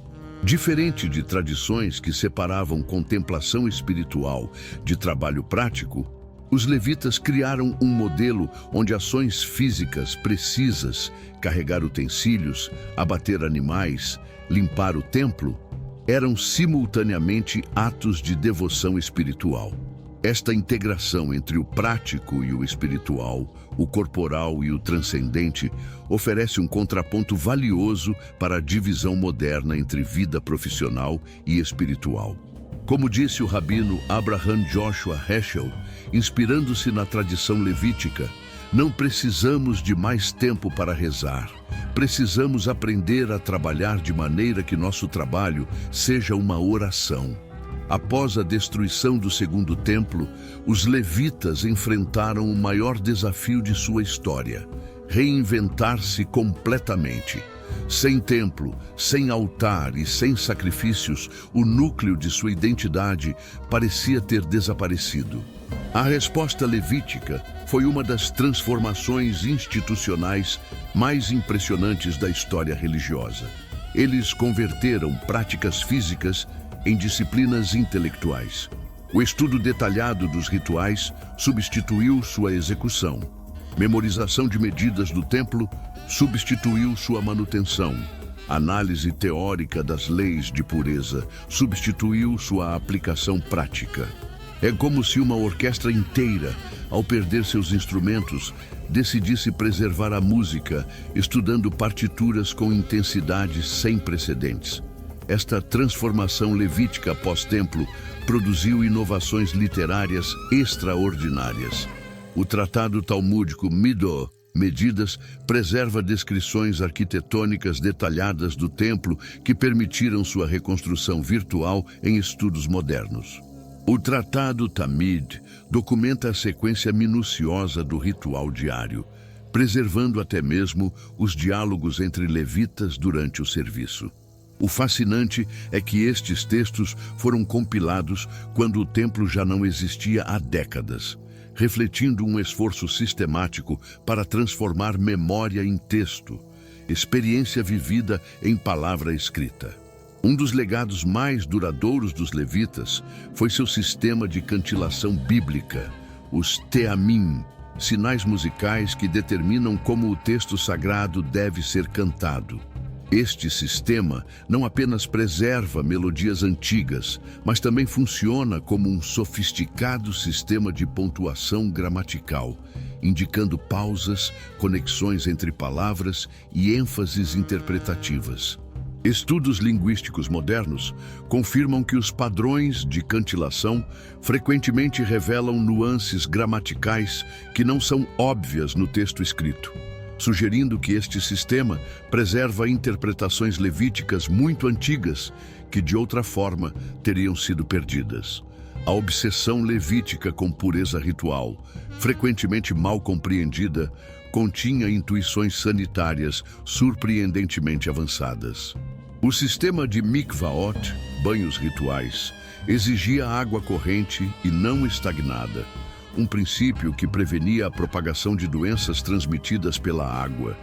Diferente de tradições que separavam contemplação espiritual de trabalho prático, os levitas criaram um modelo onde ações físicas precisas, carregar utensílios, abater animais, limpar o templo, eram simultaneamente atos de devoção espiritual. Esta integração entre o prático e o espiritual, o corporal e o transcendente, oferece um contraponto valioso para a divisão moderna entre vida profissional e espiritual. Como disse o rabino Abraham Joshua Heschel, inspirando-se na tradição levítica, não precisamos de mais tempo para rezar. Precisamos aprender a trabalhar de maneira que nosso trabalho seja uma oração. Após a destruição do segundo templo, os levitas enfrentaram o maior desafio de sua história: reinventar-se completamente. Sem templo, sem altar e sem sacrifícios, o núcleo de sua identidade parecia ter desaparecido. A resposta levítica foi uma das transformações institucionais mais impressionantes da história religiosa. Eles converteram práticas físicas em disciplinas intelectuais. O estudo detalhado dos rituais substituiu sua execução. Memorização de medidas do templo substituiu sua manutenção. Análise teórica das leis de pureza substituiu sua aplicação prática. É como se uma orquestra inteira, ao perder seus instrumentos, decidisse preservar a música, estudando partituras com intensidade sem precedentes. Esta transformação levítica pós-templo produziu inovações literárias extraordinárias. O tratado talmúdico Midó, Medidas, preserva descrições arquitetônicas detalhadas do templo que permitiram sua reconstrução virtual em estudos modernos. O tratado Tamid documenta a sequência minuciosa do ritual diário, preservando até mesmo os diálogos entre levitas durante o serviço. O fascinante é que estes textos foram compilados quando o templo já não existia há décadas, refletindo um esforço sistemático para transformar memória em texto, experiência vivida em palavra escrita. Um dos legados mais duradouros dos levitas foi seu sistema de cantilação bíblica, os teamim, sinais musicais que determinam como o texto sagrado deve ser cantado. Este sistema não apenas preserva melodias antigas, mas também funciona como um sofisticado sistema de pontuação gramatical, indicando pausas, conexões entre palavras e ênfases interpretativas. Estudos linguísticos modernos confirmam que os padrões de cantilação frequentemente revelam nuances gramaticais que não são óbvias no texto escrito, sugerindo que este sistema preserva interpretações levíticas muito antigas que, de outra forma, teriam sido perdidas. A obsessão levítica com pureza ritual, frequentemente mal compreendida, continha intuições sanitárias surpreendentemente avançadas. O sistema de mikvaot, banhos rituais, exigia água corrente e não estagnada, um princípio que prevenia a propagação de doenças transmitidas pela água.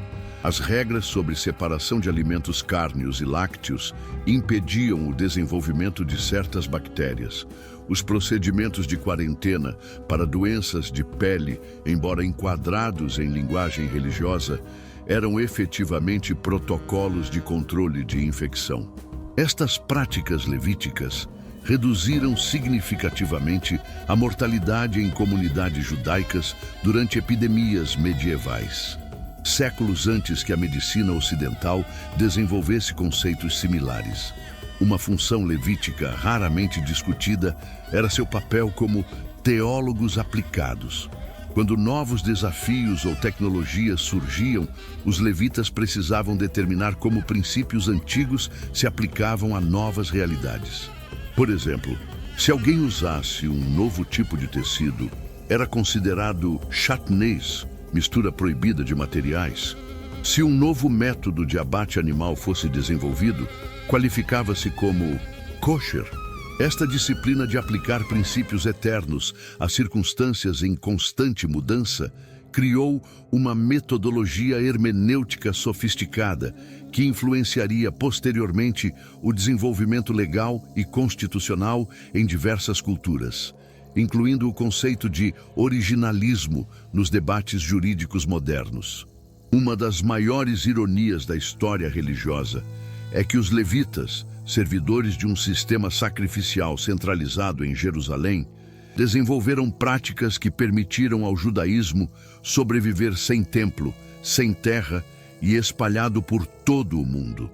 As regras sobre separação de alimentos cárneos e lácteos impediam o desenvolvimento de certas bactérias. Os procedimentos de quarentena para doenças de pele, embora enquadrados em linguagem religiosa, eram efetivamente protocolos de controle de infecção. Estas práticas levíticas reduziram significativamente a mortalidade em comunidades judaicas durante epidemias medievais. Séculos antes que a medicina ocidental desenvolvesse conceitos similares. Uma função levítica raramente discutida era seu papel como teólogos aplicados. Quando novos desafios ou tecnologias surgiam, os levitas precisavam determinar como princípios antigos se aplicavam a novas realidades. Por exemplo, se alguém usasse um novo tipo de tecido, era considerado chatnez, mistura proibida de materiais. Se um novo método de abate animal fosse desenvolvido, qualificava-se como kosher. Esta disciplina de aplicar princípios eternos a circunstâncias em constante mudança criou uma metodologia hermenêutica sofisticada que influenciaria posteriormente o desenvolvimento legal e constitucional em diversas culturas, incluindo o conceito de originalismo nos debates jurídicos modernos. Uma das maiores ironias da história religiosa é que os levitas, servidores de um sistema sacrificial centralizado em Jerusalém, desenvolveram práticas que permitiram ao judaísmo sobreviver sem templo, sem terra e espalhado por todo o mundo.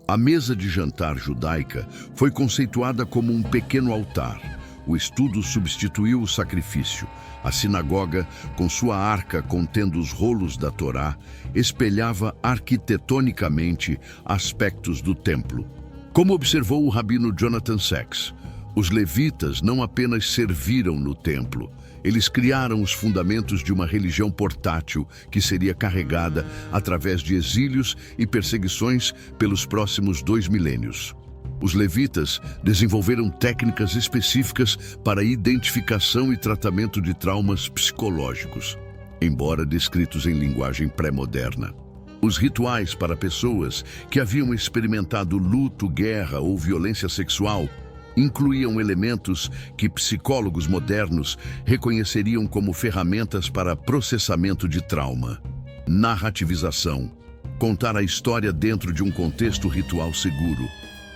A mesa de jantar judaica foi conceituada como um pequeno altar. O estudo substituiu o sacrifício. A sinagoga, com sua arca contendo os rolos da Torá, espelhava arquitetonicamente aspectos do templo. Como observou o rabino Jonathan Sacks, os levitas não apenas serviram no templo, eles criaram os fundamentos de uma religião portátil que seria carregada através de exílios e perseguições pelos próximos 2 milênios. Os levitas desenvolveram técnicas específicas para a identificação e tratamento de traumas psicológicos, embora descritos em linguagem pré-moderna. Os rituais para pessoas que haviam experimentado luto, guerra ou violência sexual incluíam elementos que psicólogos modernos reconheceriam como ferramentas para processamento de trauma. Narrativização, contar a história dentro de um contexto ritual seguro.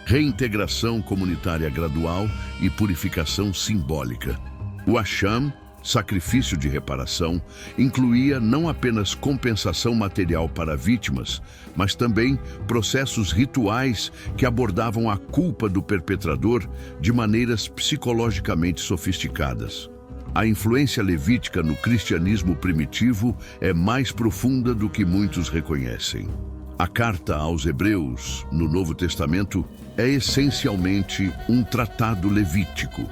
Reintegração comunitária gradual e purificação simbólica. O Asham, sacrifício de reparação, incluía não apenas compensação material para vítimas, mas também processos rituais que abordavam a culpa do perpetrador de maneiras psicologicamente sofisticadas. A influência levítica no cristianismo primitivo é mais profunda do que muitos reconhecem. A carta aos Hebreus, no Novo Testamento, é essencialmente um tratado levítico,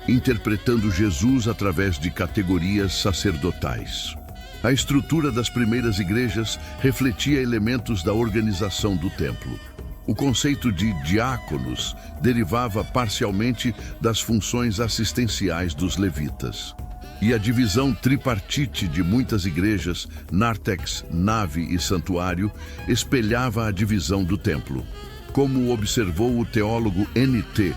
interpretando Jesus através de categorias sacerdotais. A estrutura das primeiras igrejas refletia elementos da organização do templo. O conceito de diáconos derivava parcialmente das funções assistenciais dos levitas. E a divisão tripartite de muitas igrejas, nártex, nave e santuário, espelhava a divisão do templo. Como observou o teólogo N.T.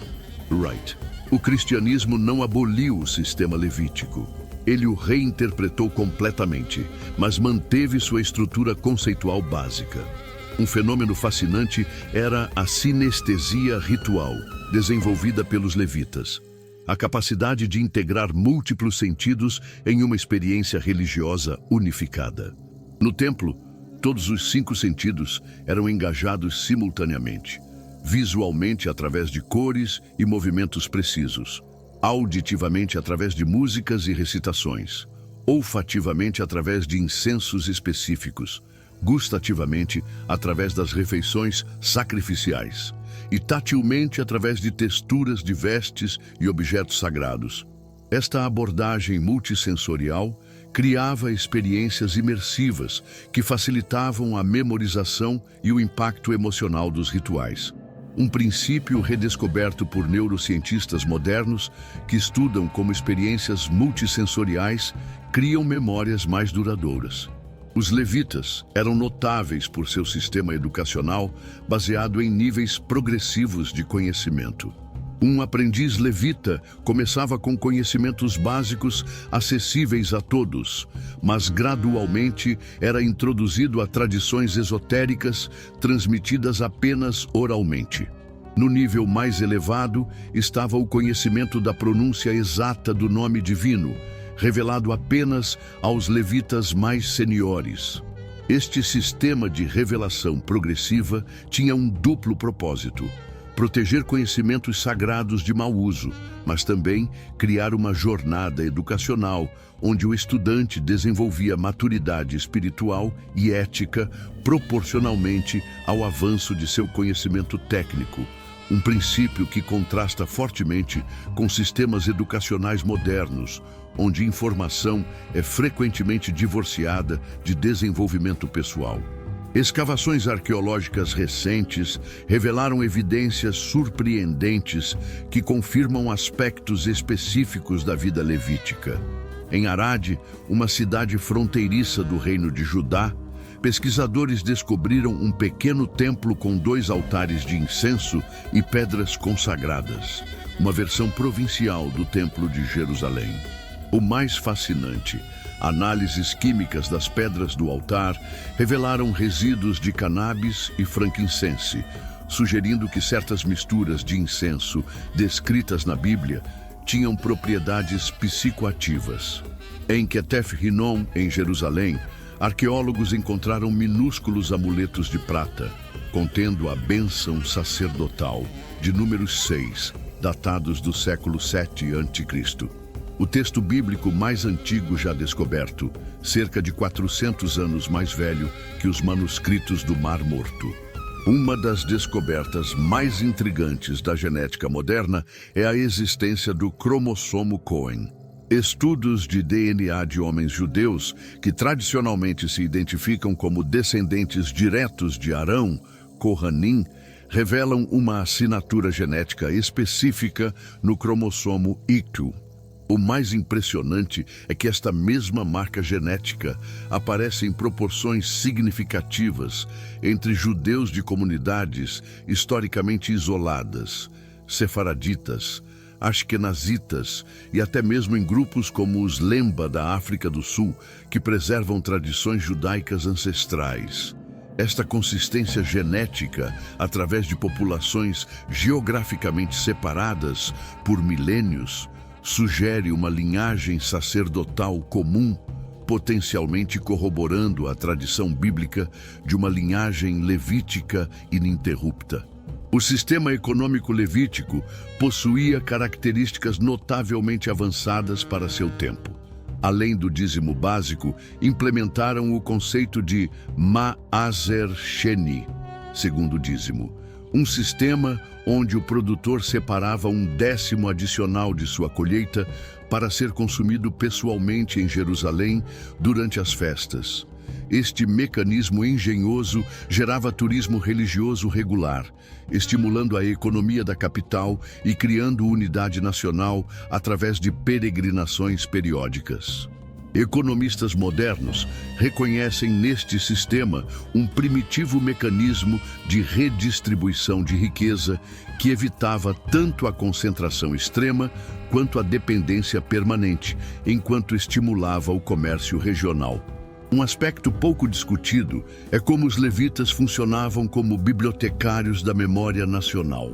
Wright, o cristianismo não aboliu o sistema levítico. Ele o reinterpretou completamente, mas manteve sua estrutura conceitual básica. Um fenômeno fascinante era a sinestesia ritual, desenvolvida pelos levitas. A capacidade de integrar múltiplos sentidos em uma experiência religiosa unificada. No templo, todos os 5 sentidos eram engajados simultaneamente, visualmente através de cores e movimentos precisos, auditivamente através de músicas e recitações, olfativamente através de incensos específicos, gustativamente através das refeições sacrificiais e tatilmente através de texturas de vestes e objetos sagrados. Esta abordagem multissensorial criava experiências imersivas que facilitavam a memorização e o impacto emocional dos rituais. Um princípio redescoberto por neurocientistas modernos que estudam como experiências multissensoriais criam memórias mais duradouras. Os levitas eram notáveis por seu sistema educacional baseado em níveis progressivos de conhecimento. Um aprendiz levita começava com conhecimentos básicos acessíveis a todos, mas gradualmente era introduzido a tradições esotéricas transmitidas apenas oralmente. No nível mais elevado estava o conhecimento da pronúncia exata do nome divino, revelado apenas aos levitas mais seniores. Este sistema de revelação progressiva tinha um duplo propósito: proteger conhecimentos sagrados de mau uso, mas também criar uma jornada educacional onde o estudante desenvolvia maturidade espiritual e ética proporcionalmente ao avanço de seu conhecimento técnico. Um princípio que contrasta fortemente com sistemas educacionais modernos, onde informação é frequentemente divorciada de desenvolvimento pessoal. Escavações arqueológicas recentes revelaram evidências surpreendentes que confirmam aspectos específicos da vida levítica. Em Arad, uma cidade fronteiriça do reino de Judá, pesquisadores descobriram um pequeno templo com 2 altares de incenso e pedras consagradas, uma versão provincial do Templo de Jerusalém. O mais fascinante: análises químicas das pedras do altar revelaram resíduos de cannabis e frankincense, sugerindo que certas misturas de incenso descritas na Bíblia tinham propriedades psicoativas. Em Ketef Hinnom, em Jerusalém, arqueólogos encontraram minúsculos amuletos de prata, contendo a bênção sacerdotal, de números 6, datados do século 7 a.C. O texto bíblico mais antigo já descoberto, cerca de 400 anos mais velho que os manuscritos do Mar Morto. Uma das descobertas mais intrigantes da genética moderna é a existência do cromossomo Cohen. Estudos de DNA de homens judeus, que tradicionalmente se identificam como descendentes diretos de Arão, Kohanim, revelam uma assinatura genética específica no cromossomo Y. O mais impressionante é que esta mesma marca genética aparece em proporções significativas entre judeus de comunidades historicamente isoladas, sefaraditas, ashkenazitas e até mesmo em grupos como os Lemba da África do Sul, que preservam tradições judaicas ancestrais. Esta consistência genética, através de populações geograficamente separadas por milênios, sugere uma linhagem sacerdotal comum, potencialmente corroborando a tradição bíblica de uma linhagem levítica ininterrupta. O sistema econômico levítico possuía características notavelmente avançadas para seu tempo. Além do dízimo básico, implementaram o conceito de Ma'aser Sheni, segundo dízimo, um sistema onde o produtor separava 1/10 adicional de sua colheita para ser consumido pessoalmente em Jerusalém durante as festas. Este mecanismo engenhoso gerava turismo religioso regular, estimulando a economia da capital e criando unidade nacional através de peregrinações periódicas. Economistas modernos reconhecem neste sistema um primitivo mecanismo de redistribuição de riqueza que evitava tanto a concentração extrema quanto a dependência permanente, enquanto estimulava o comércio regional. Um aspecto pouco discutido é como os levitas funcionavam como bibliotecários da memória nacional.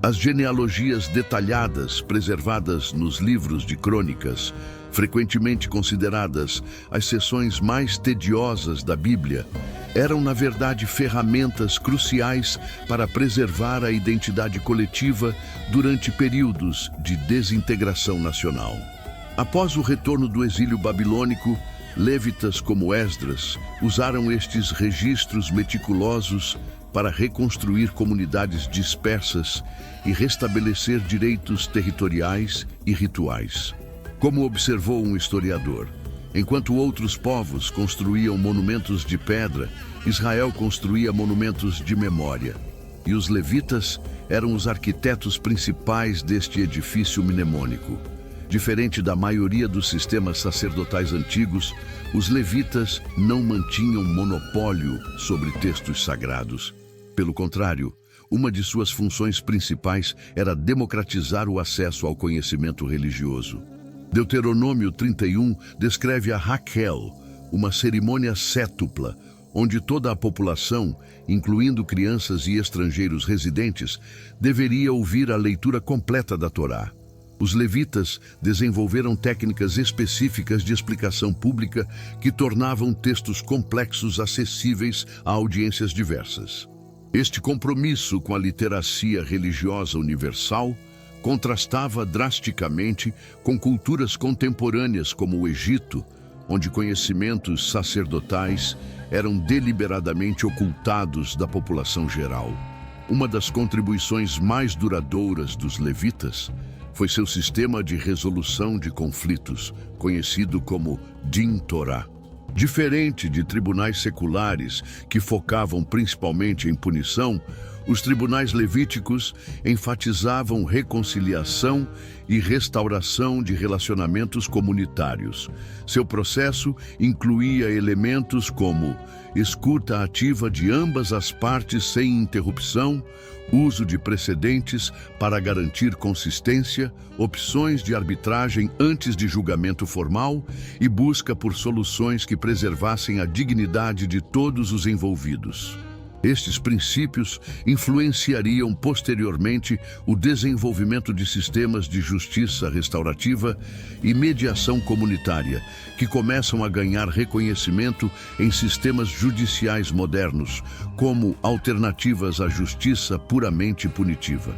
As genealogias detalhadas preservadas nos livros de crônicas, frequentemente consideradas as seções mais tediosas da Bíblia, eram na verdade ferramentas cruciais para preservar a identidade coletiva durante períodos de desintegração nacional. Após o retorno do exílio babilônico, levitas como Esdras usaram estes registros meticulosos para reconstruir comunidades dispersas e restabelecer direitos territoriais e rituais. Como observou um historiador, enquanto outros povos construíam monumentos de pedra, Israel construía monumentos de memória. E os levitas eram os arquitetos principais deste edifício mnemônico. Diferente da maioria dos sistemas sacerdotais antigos, os levitas não mantinham monopólio sobre textos sagrados. Pelo contrário, uma de suas funções principais era democratizar o acesso ao conhecimento religioso. Deuteronômio 31 descreve a Hakhel, uma cerimônia cétupla, onde toda a população, incluindo crianças e estrangeiros residentes, deveria ouvir a leitura completa da Torá. Os levitas desenvolveram técnicas específicas de explicação pública que tornavam textos complexos acessíveis a audiências diversas. Este compromisso com a literacia religiosa universal contrastava drasticamente com culturas contemporâneas como o Egito, onde conhecimentos sacerdotais eram deliberadamente ocultados da população geral. Uma das contribuições mais duradouras dos levitas foi seu sistema de resolução de conflitos, conhecido como Din Torah. Diferente de tribunais seculares que focavam principalmente em punição, os tribunais levíticos enfatizavam reconciliação e restauração de relacionamentos comunitários. Seu processo incluía elementos como escuta ativa de ambas as partes sem interrupção, uso de precedentes para garantir consistência, opções de arbitragem antes de julgamento formal e busca por soluções que preservassem a dignidade de todos os envolvidos. Estes princípios influenciariam posteriormente o desenvolvimento de sistemas de justiça restaurativa e mediação comunitária, que começam a ganhar reconhecimento em sistemas judiciais modernos, como alternativas à justiça puramente punitiva.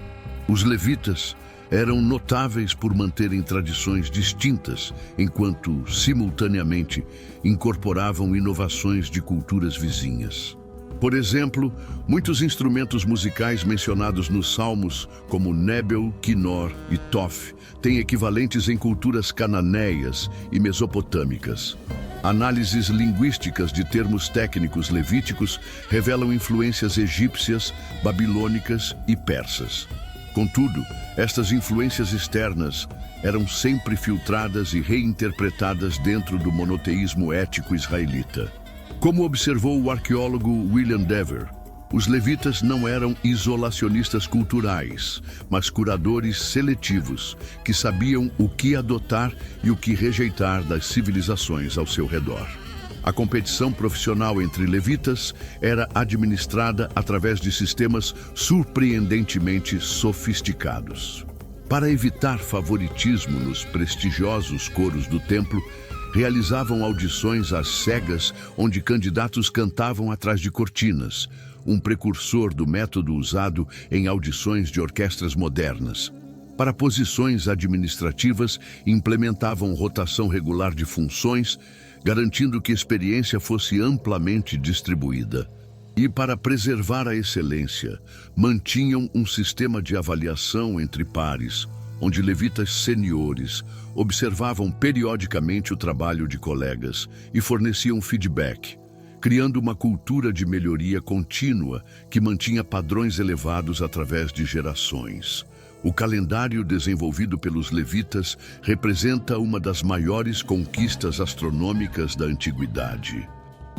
Os levitas eram notáveis por manterem tradições distintas, enquanto, simultaneamente, incorporavam inovações de culturas vizinhas. Por exemplo, muitos instrumentos musicais mencionados nos Salmos, como Nebel, Quinor e Tof, têm equivalentes em culturas cananeias e mesopotâmicas. Análises linguísticas de termos técnicos levíticos revelam influências egípcias, babilônicas e persas. Contudo, estas influências externas eram sempre filtradas e reinterpretadas dentro do monoteísmo ético israelita. Como observou o arqueólogo William Dever, os levitas não eram isolacionistas culturais, mas curadores seletivos, que sabiam o que adotar e o que rejeitar das civilizações ao seu redor. A competição profissional entre levitas era administrada através de sistemas surpreendentemente sofisticados. Para evitar favoritismo nos prestigiosos coros do templo, realizavam audições às cegas, onde candidatos cantavam atrás de cortinas, um precursor do método usado em audições de orquestras modernas. Para posições administrativas, implementavam rotação regular de funções, garantindo que a experiência fosse amplamente distribuída. E para preservar a excelência, mantinham um sistema de avaliação entre pares, onde levitas seniores observavam periodicamente o trabalho de colegas e forneciam feedback, criando uma cultura de melhoria contínua que mantinha padrões elevados através de gerações. O calendário desenvolvido pelos levitas representa uma das maiores conquistas astronômicas da antiguidade.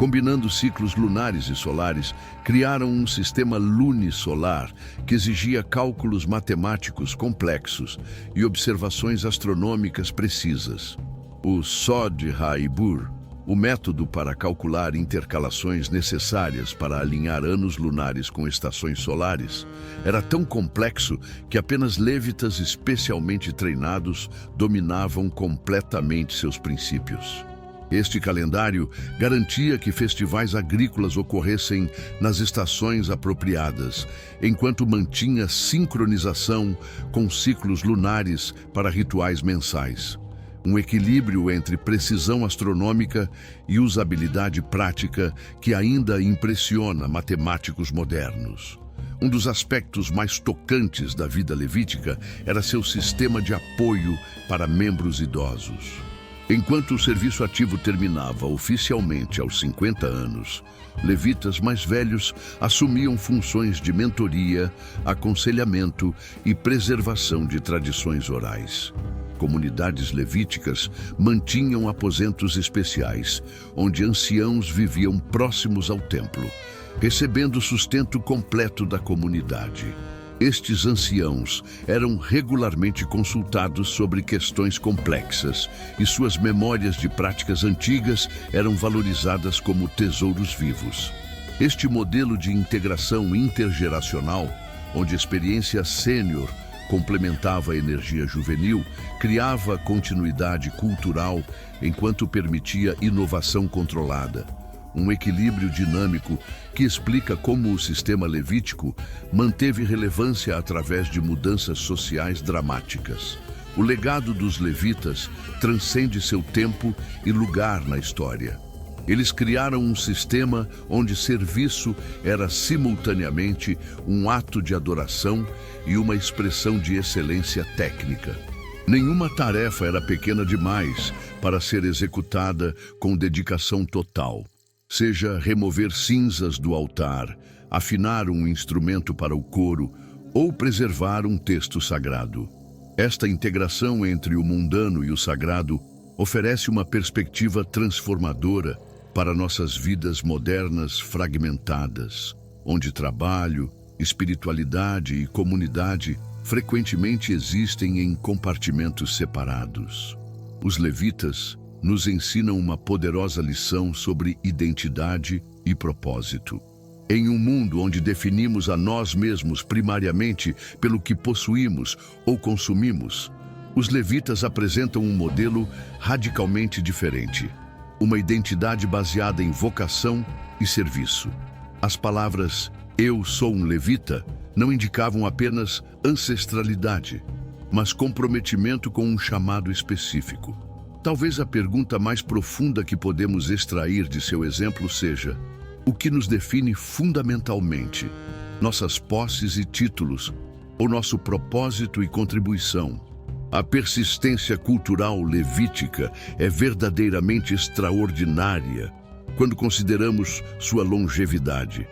Combinando ciclos lunares e solares, criaram um sistema lunisolar que exigia cálculos matemáticos complexos e observações astronômicas precisas. O Sod HaIbur, o método para calcular intercalações necessárias para alinhar anos lunares com estações solares, era tão complexo que apenas levitas especialmente treinados dominavam completamente seus princípios. Este calendário garantia que festivais agrícolas ocorressem nas estações apropriadas, enquanto mantinha sincronização com ciclos lunares para rituais mensais. Um equilíbrio entre precisão astronômica e usabilidade prática que ainda impressiona matemáticos modernos. Um dos aspectos mais tocantes da vida levítica era seu sistema de apoio para membros idosos. Enquanto o serviço ativo terminava oficialmente aos 50 anos, levitas mais velhos assumiam funções de mentoria, aconselhamento e preservação de tradições orais. Comunidades levíticas mantinham aposentos especiais, onde anciãos viviam próximos ao templo, recebendo o sustento completo da comunidade. Estes anciãos eram regularmente consultados sobre questões complexas e suas memórias de práticas antigas eram valorizadas como tesouros vivos. Este modelo de integração intergeracional, onde a experiência sênior complementava a energia juvenil, criava continuidade cultural enquanto permitia inovação controlada. Um equilíbrio dinâmico que explica como o sistema levítico manteve relevância através de mudanças sociais dramáticas. O legado dos levitas transcende seu tempo e lugar na história. Eles criaram um sistema onde serviço era simultaneamente um ato de adoração e uma expressão de excelência técnica. Nenhuma tarefa era pequena demais para ser executada com dedicação total. Seja remover cinzas do altar, afinar um instrumento para o coro ou preservar um texto sagrado. Esta integração entre o mundano e o sagrado oferece uma perspectiva transformadora para nossas vidas modernas fragmentadas, onde trabalho, espiritualidade e comunidade frequentemente existem em compartimentos separados. Os levitas nos ensinam uma poderosa lição sobre identidade e propósito. Em um mundo onde definimos a nós mesmos primariamente pelo que possuímos ou consumimos, os levitas apresentam um modelo radicalmente diferente. Uma identidade baseada em vocação e serviço. As palavras "eu sou um levita" não indicavam apenas ancestralidade, mas comprometimento com um chamado específico. Talvez a pergunta mais profunda que podemos extrair de seu exemplo seja: o que nos define fundamentalmente? Nossas posses e títulos, ou nosso propósito e contribuição? A persistência cultural levítica é verdadeiramente extraordinária quando consideramos sua longevidade.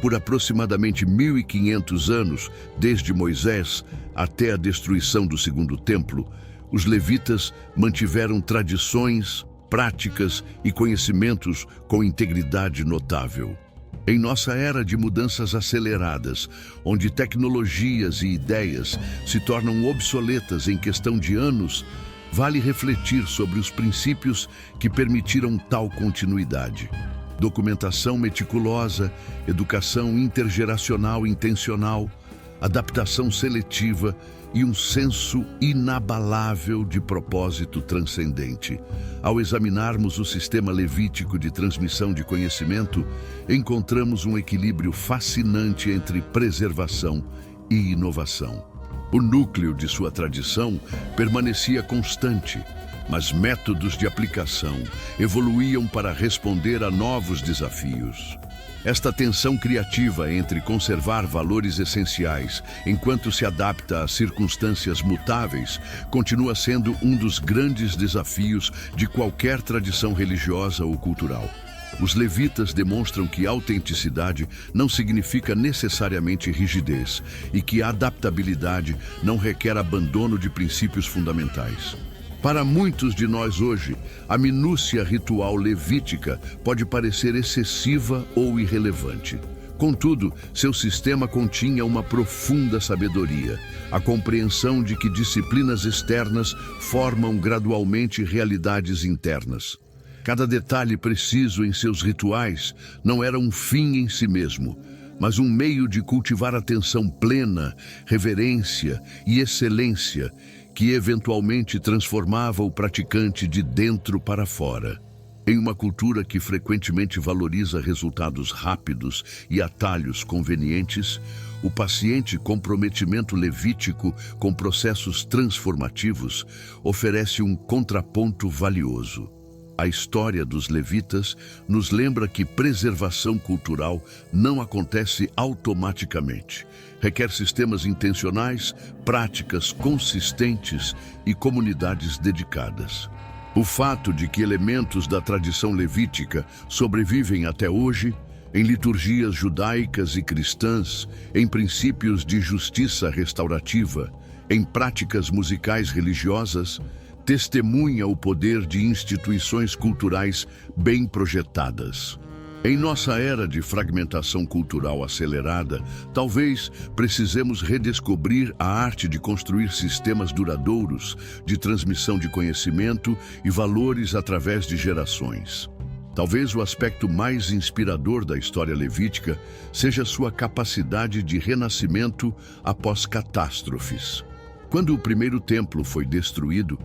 Por aproximadamente 1500 anos, desde Moisés até a destruição do Segundo Templo, os levitas mantiveram tradições, práticas e conhecimentos com integridade notável. Em nossa era de mudanças aceleradas, onde tecnologias e ideias se tornam obsoletas em questão de anos, vale refletir sobre os princípios que permitiram tal continuidade. Documentação meticulosa, educação intergeracional intencional, adaptação seletiva e um senso inabalável de propósito transcendente. Ao examinarmos o sistema levítico de transmissão de conhecimento, encontramos um equilíbrio fascinante entre preservação e inovação. O núcleo de sua tradição permanecia constante, mas métodos de aplicação evoluíam para responder a novos desafios. Esta tensão criativa entre conservar valores essenciais enquanto se adapta a circunstâncias mutáveis continua sendo um dos grandes desafios de qualquer tradição religiosa ou cultural. Os levitas demonstram que autenticidade não significa necessariamente rigidez e que a adaptabilidade não requer abandono de princípios fundamentais. Para muitos de nós hoje, a minúcia ritual levítica pode parecer excessiva ou irrelevante. Contudo, seu sistema continha uma profunda sabedoria, a compreensão de que disciplinas externas formam gradualmente realidades internas. Cada detalhe preciso em seus rituais não era um fim em si mesmo, mas um meio de cultivar atenção plena, reverência e excelência, que eventualmente transformava o praticante de dentro para fora. Em uma cultura que frequentemente valoriza resultados rápidos e atalhos convenientes, o paciente comprometimento levítico com processos transformativos oferece um contraponto valioso. A história dos levitas nos lembra que preservação cultural não acontece automaticamente. Requer sistemas intencionais, práticas consistentes e comunidades dedicadas. O fato de que elementos da tradição levítica sobrevivem até hoje, em liturgias judaicas e cristãs, em princípios de justiça restaurativa, em práticas musicais religiosas, testemunha o poder de instituições culturais bem projetadas. Em nossa era de fragmentação cultural acelerada, talvez precisemos redescobrir a arte de construir sistemas duradouros de transmissão de conhecimento e valores através de gerações. Talvez o aspecto mais inspirador da história levítica seja sua capacidade de renascimento após catástrofes. Quando o primeiro templo foi destruído,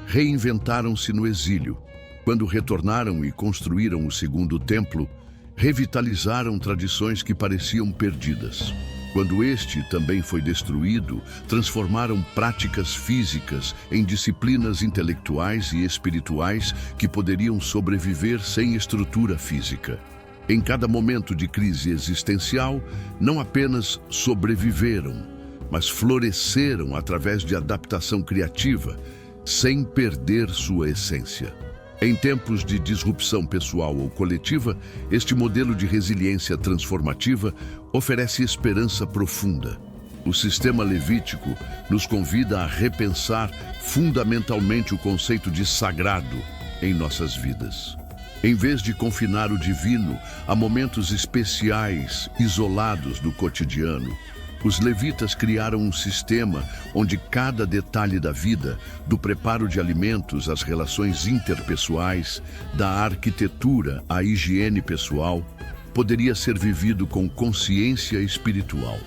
reinventaram-se no exílio. Quando retornaram e construíram o segundo templo, revitalizaram tradições que pareciam perdidas. Quando este também foi destruído, transformaram práticas físicas em disciplinas intelectuais e espirituais que poderiam sobreviver sem estrutura física. Em cada momento de crise existencial, não apenas sobreviveram, mas floresceram através de adaptação criativa, sem perder sua essência. Em tempos de disrupção pessoal ou coletiva, este modelo de resiliência transformativa oferece esperança profunda. O sistema levítico nos convida a repensar fundamentalmente o conceito de sagrado em nossas vidas. Em vez de confinar o divino a momentos especiais, isolados do cotidiano, os levitas criaram um sistema onde cada detalhe da vida, do preparo de alimentos às relações interpessoais, da arquitetura à higiene pessoal, poderia ser vivido com consciência espiritual.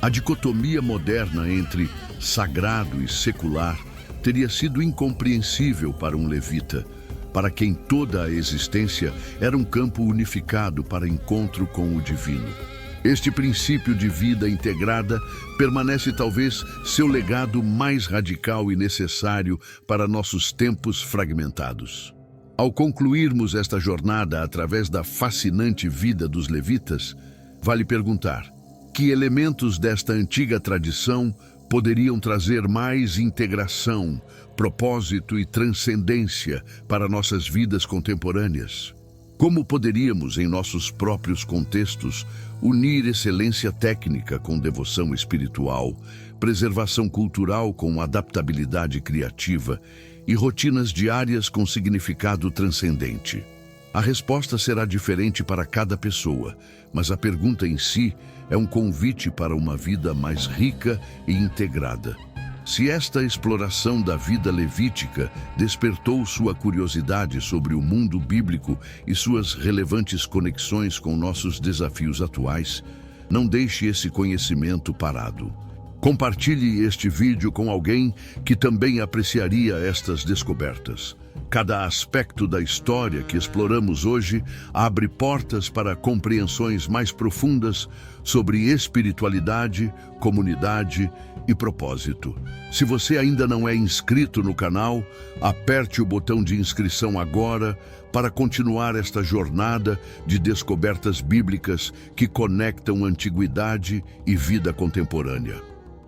A dicotomia moderna entre sagrado e secular teria sido incompreensível para um levita, para quem toda a existência era um campo unificado para encontro com o divino. Este princípio de vida integrada permanece talvez seu legado mais radical e necessário para nossos tempos fragmentados. Ao concluirmos esta jornada através da fascinante vida dos levitas, vale perguntar: que elementos desta antiga tradição poderiam trazer mais integração, propósito e transcendência para nossas vidas contemporâneas? Como poderíamos, em nossos próprios contextos, unir excelência técnica com devoção espiritual, preservação cultural com adaptabilidade criativa e rotinas diárias com significado transcendente? A resposta será diferente para cada pessoa, mas a pergunta em si é um convite para uma vida mais rica e integrada. Se esta exploração da vida levítica despertou sua curiosidade sobre o mundo bíblico e suas relevantes conexões com nossos desafios atuais, não deixe esse conhecimento parado. Compartilhe este vídeo com alguém que também apreciaria estas descobertas. Cada aspecto da história que exploramos hoje abre portas para compreensões mais profundas sobre espiritualidade, comunidade e propósito. Se você ainda não é inscrito no canal, aperte o botão de inscrição agora para continuar esta jornada de descobertas bíblicas que conectam antiguidade e vida contemporânea.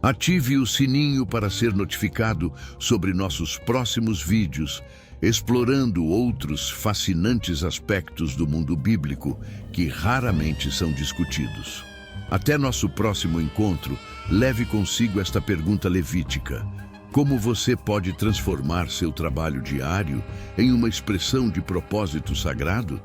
Ative o sininho para ser notificado sobre nossos próximos vídeos, explorando outros fascinantes aspectos do mundo bíblico que raramente são discutidos. Até nosso próximo encontro, leve consigo esta pergunta levítica: como você pode transformar seu trabalho diário em uma expressão de propósito sagrado?